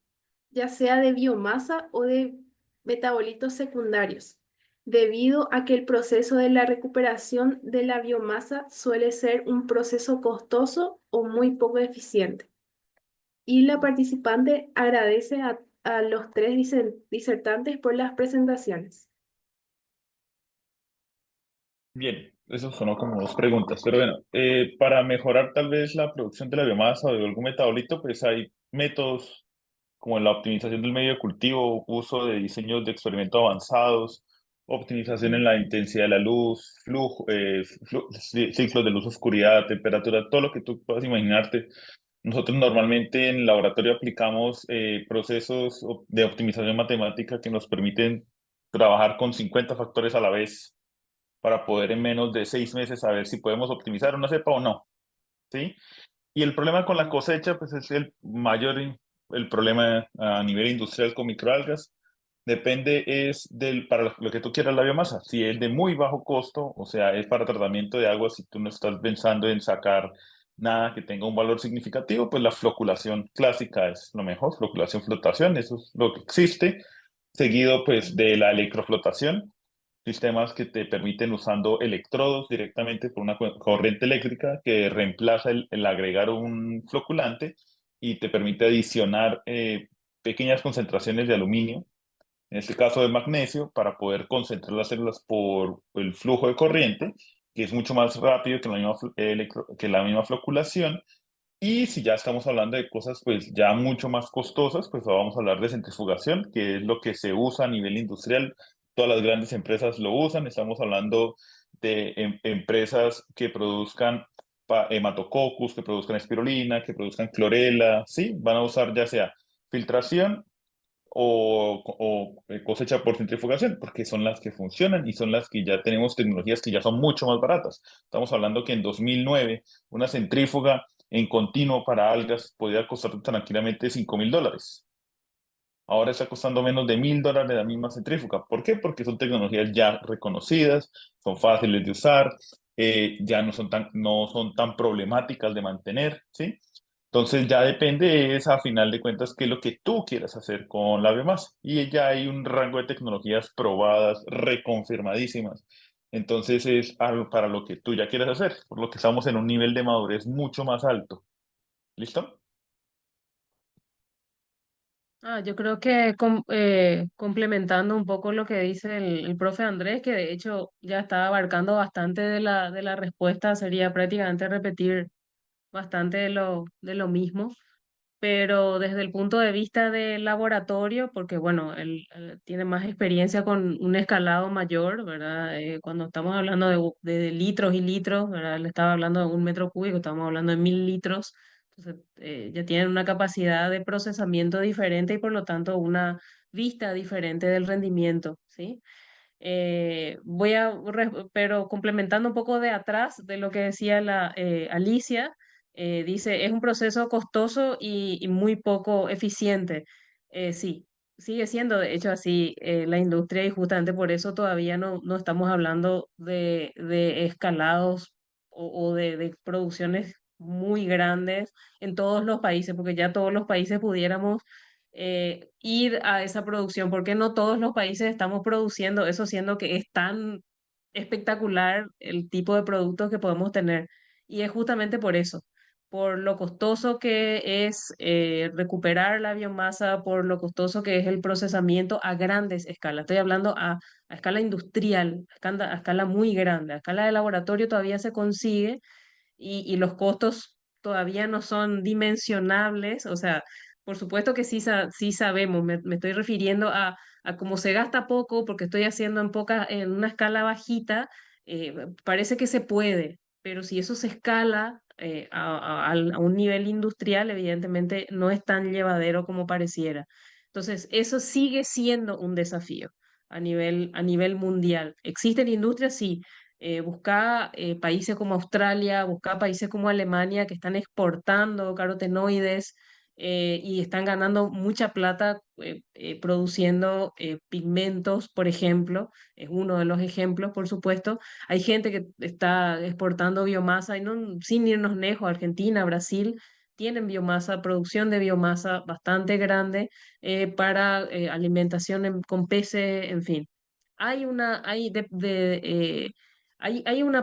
ya sea de biomasa o de metabolitos secundarios, debido a que el proceso de la recuperación de la biomasa suele ser un proceso costoso o muy poco eficiente? Y la participante agradece a los tres disertantes por las presentaciones. Bien, eso sonó como dos preguntas, pero bueno, para mejorar tal vez la producción de la biomasa o de algún metabolito, pues hay métodos como la optimización del medio de cultivo, uso de diseños de experimento avanzados, optimización en la intensidad de la luz, ciclos de luz, oscuridad, temperatura, todo lo que tú puedas imaginarte. Nosotros normalmente en el laboratorio aplicamos procesos de optimización matemática que nos permiten trabajar con 50 factores a la vez para poder en menos de 6 meses saber si podemos optimizar una cepa o no, ¿sí? Y el problema con la cosecha, pues es el problema a nivel industrial con microalgas. Depende es para lo que tú quieras la biomasa. Si es de muy bajo costo, o sea, es para tratamiento de agua, si tú no estás pensando en sacar nada que tenga un valor significativo, pues la floculación clásica es lo mejor, floculación, flotación, eso es lo que existe, seguido pues de la electroflotación, sistemas que te permiten usando electrodos directamente por una corriente eléctrica que reemplaza el agregar un floculante y te permite adicionar pequeñas concentraciones de aluminio, en este caso de magnesio, para poder concentrar las células por el flujo de corriente, que es mucho más rápido que que la misma floculación. Y si ya estamos hablando de cosas pues ya mucho más costosas, pues vamos a hablar de centrifugación, que es lo que se usa a nivel industrial. Todas las grandes empresas lo usan. Estamos hablando de empresas que produzcan hematococcus, que produzcan espirulina, que produzcan clorela, ¿sí? Van a usar ya sea filtración o cosecha por centrifugación, porque son las que funcionan y son las que ya tenemos tecnologías que ya son mucho más baratas. Estamos hablando que en 2009 una centrífuga en continuo para algas podía costar tranquilamente $5.000. Ahora está costando menos de $1.000 la misma centrífuga. ¿Por qué? Porque son tecnologías ya reconocidas, son fáciles de usar, ya no son tan problemáticas de mantener, ¿sí? Entonces ya depende es a final de cuentas qué es lo que tú quieras hacer con la biomasa. Y ya hay un rango de tecnologías probadas, reconfirmadísimas. Entonces es algo para lo que tú ya quieres hacer, por lo que estamos en un nivel de madurez mucho más alto. ¿Listo? Yo creo que complementando un poco lo que dice el profe Andrés, que de hecho ya estaba abarcando bastante de la respuesta, sería prácticamente repetir bastante de lo mismo, pero desde el punto de vista del laboratorio, porque bueno, él tiene más experiencia con un escalado mayor, ¿verdad? Cuando estamos hablando de litros y litros, ¿verdad? Le estaba hablando de 1 metro cúbico, estamos hablando de 1.000 litros, entonces ya tienen una capacidad de procesamiento diferente y por lo tanto una vista diferente del rendimiento, ¿sí? Pero complementando un poco de atrás de lo que decía la Alicia, dice, es un proceso costoso y muy poco eficiente. Sí, sigue siendo de hecho así la industria y justamente por eso todavía no estamos hablando de escalados o de producciones muy grandes en todos los países, porque ya todos los países pudiéramos ir a esa producción, porque no todos los países estamos produciendo eso, siendo que es tan espectacular el tipo de productos que podemos tener. Y es justamente por eso, por lo costoso que es recuperar la biomasa, por lo costoso que es el procesamiento a grandes escalas. Estoy hablando a escala industrial, a escala muy grande, a escala de laboratorio todavía se consigue y los costos todavía no son dimensionables, o sea, por supuesto que sí, sí sabemos, me estoy refiriendo a cómo se gasta poco, porque estoy haciendo en una escala bajita, Parece que se puede, pero si eso se escala a un nivel industrial, evidentemente no es tan llevadero como pareciera. Entonces, eso sigue siendo un desafío a nivel mundial. ¿Existen industrias? Sí. Busca países como Australia, busca países como Alemania que están exportando carotenoides y están ganando mucha plata produciendo pigmentos, por ejemplo, es uno de los ejemplos, por supuesto. Hay gente que está exportando biomasa, y no, sin irnos lejos, Argentina, Brasil, tienen biomasa, producción de biomasa bastante grande para alimentación con peces, en fin. Hay una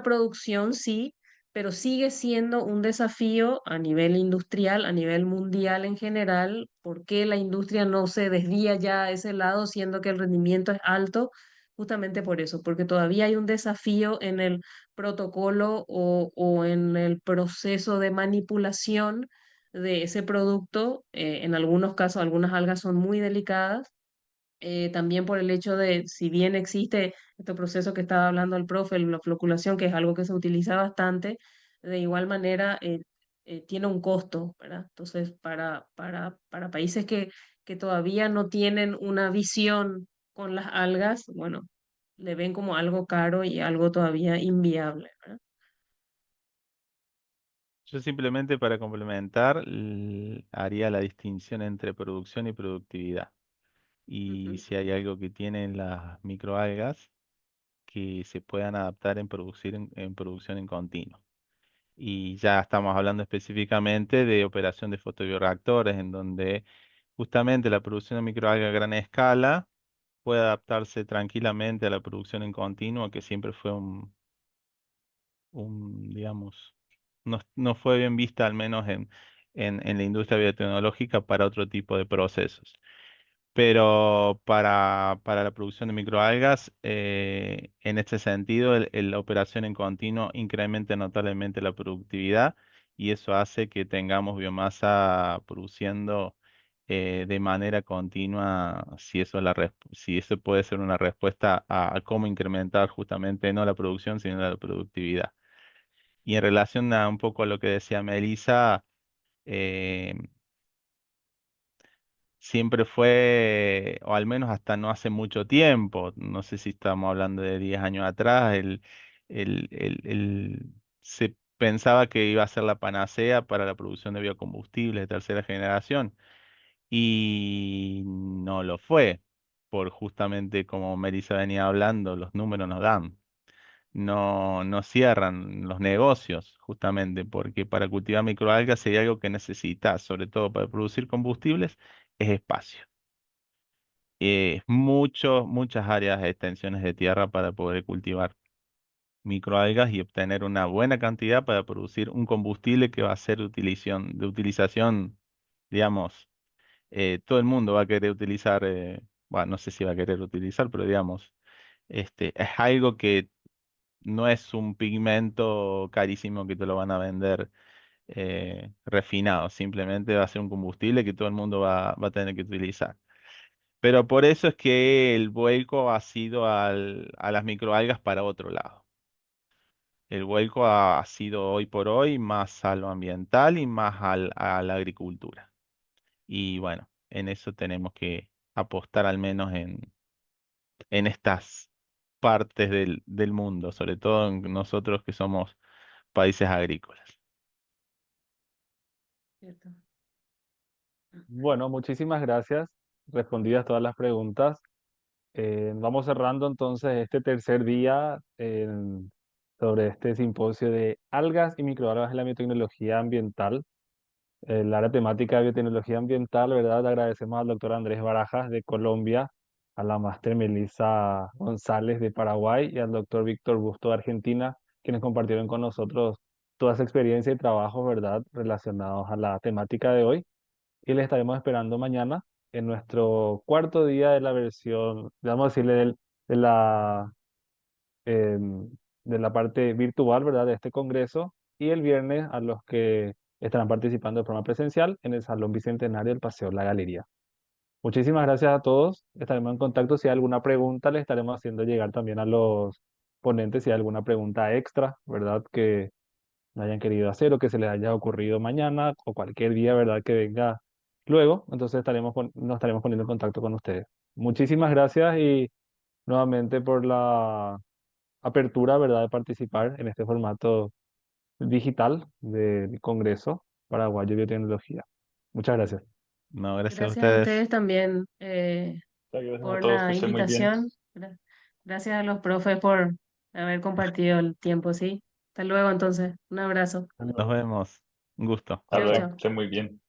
producción, sí, pero sigue siendo un desafío a nivel industrial, a nivel mundial en general. ¿Por qué la industria no se desvía ya a ese lado, siendo que el rendimiento es alto? Justamente por eso, porque todavía hay un desafío en el protocolo o en el proceso de manipulación de ese producto. En algunos casos, algunas algas son muy delicadas, también por el hecho de, si bien existe este proceso que estaba hablando el profe, la floculación, que es algo que se utiliza bastante, de igual manera tiene un costo, ¿verdad? Entonces, para países que todavía no tienen una visión con las algas, bueno, le ven como algo caro y algo todavía inviable, ¿verdad? Yo simplemente para complementar haría la distinción entre producción y productividad. Y Ujú. si hay algo que tienen las microalgas, que se puedan adaptar en producir en producción en continuo. Y ya estamos hablando específicamente de operación de fotobioreactores, en donde justamente la producción de microalgas a gran escala puede adaptarse tranquilamente a la producción en continuo, que siempre fue digamos, no fue bien vista al menos en la industria biotecnológica para otro tipo de procesos. Pero para la producción de microalgas, en este sentido, la operación en continuo incrementa notablemente la productividad y eso hace que tengamos biomasa produciendo de manera continua, si eso, si eso puede ser una respuesta a cómo incrementar justamente no la producción, sino la productividad. Y en relación a un poco a lo que decía Melissa, eh, siempre fue, o al menos hasta no hace mucho tiempo, no sé si estamos hablando de 10 años atrás, se pensaba que iba a ser la panacea para la producción de biocombustibles de tercera generación y no lo fue, por justamente como Melissa venía hablando, los números nos dan. No cierran los negocios, justamente, porque para cultivar microalgas, si hay algo que necesitas, sobre todo para producir combustibles, es espacio. Muchas áreas de extensiones de tierra para poder cultivar microalgas y obtener una buena cantidad para producir un combustible que va a ser de utilización, digamos, todo el mundo va a querer utilizar, bueno, no sé si va a querer utilizar, pero digamos, es algo que no es un pigmento carísimo que te lo van a vender refinado, simplemente va a ser un combustible que todo el mundo va a tener que utilizar. Pero por eso es que el vuelco ha sido a las microalgas para otro lado. El vuelco ha sido hoy por hoy más a lo ambiental y más a la agricultura. Y bueno, en eso tenemos que apostar al menos en estas partes del mundo, sobre todo en nosotros que somos países agrícolas. ¿Cierto? Bueno, muchísimas gracias. Respondidas todas las preguntas. Vamos cerrando entonces este tercer día sobre este simposio de algas y microalgas en la biotecnología ambiental. El área temática de biotecnología ambiental, ¿verdad? Le agradecemos al doctor Andrés Barajas de Colombia, a la máster Melissa González de Paraguay y al doctor Víctor Busto de Argentina, quienes compartieron con nosotros toda su experiencia y trabajo, ¿verdad?, relacionados a la temática de hoy. Y les estaremos esperando mañana en nuestro cuarto día de la versión, vamos a decirle, de em, de la parte virtual, ¿verdad?, de este congreso. Y el viernes a los que estarán participando de forma presencial en el Salón Bicentenario del Paseo La Galería. Muchísimas gracias a todos. Estaremos en contacto. Si hay alguna pregunta, le estaremos haciendo llegar también a los ponentes si hay alguna pregunta extra, ¿verdad? Que no hayan querido hacer o que se les haya ocurrido mañana o cualquier día, ¿verdad? Que venga luego. Entonces nos estaremos poniendo en contacto con ustedes. Muchísimas gracias y nuevamente por la apertura, ¿verdad? De participar en este formato digital del Congreso Paraguayo de Biotecnología. Muchas gracias. No, gracias a Gracias a ustedes. ustedes también Gracias a por todos, que la estén muy bien. invitación. Gracias a los profes por haber compartido el tiempo, ¿sí? Hasta luego entonces. Un abrazo. Nos vemos. Un gusto. Hasta Chao, luego, que chao. estén muy bien.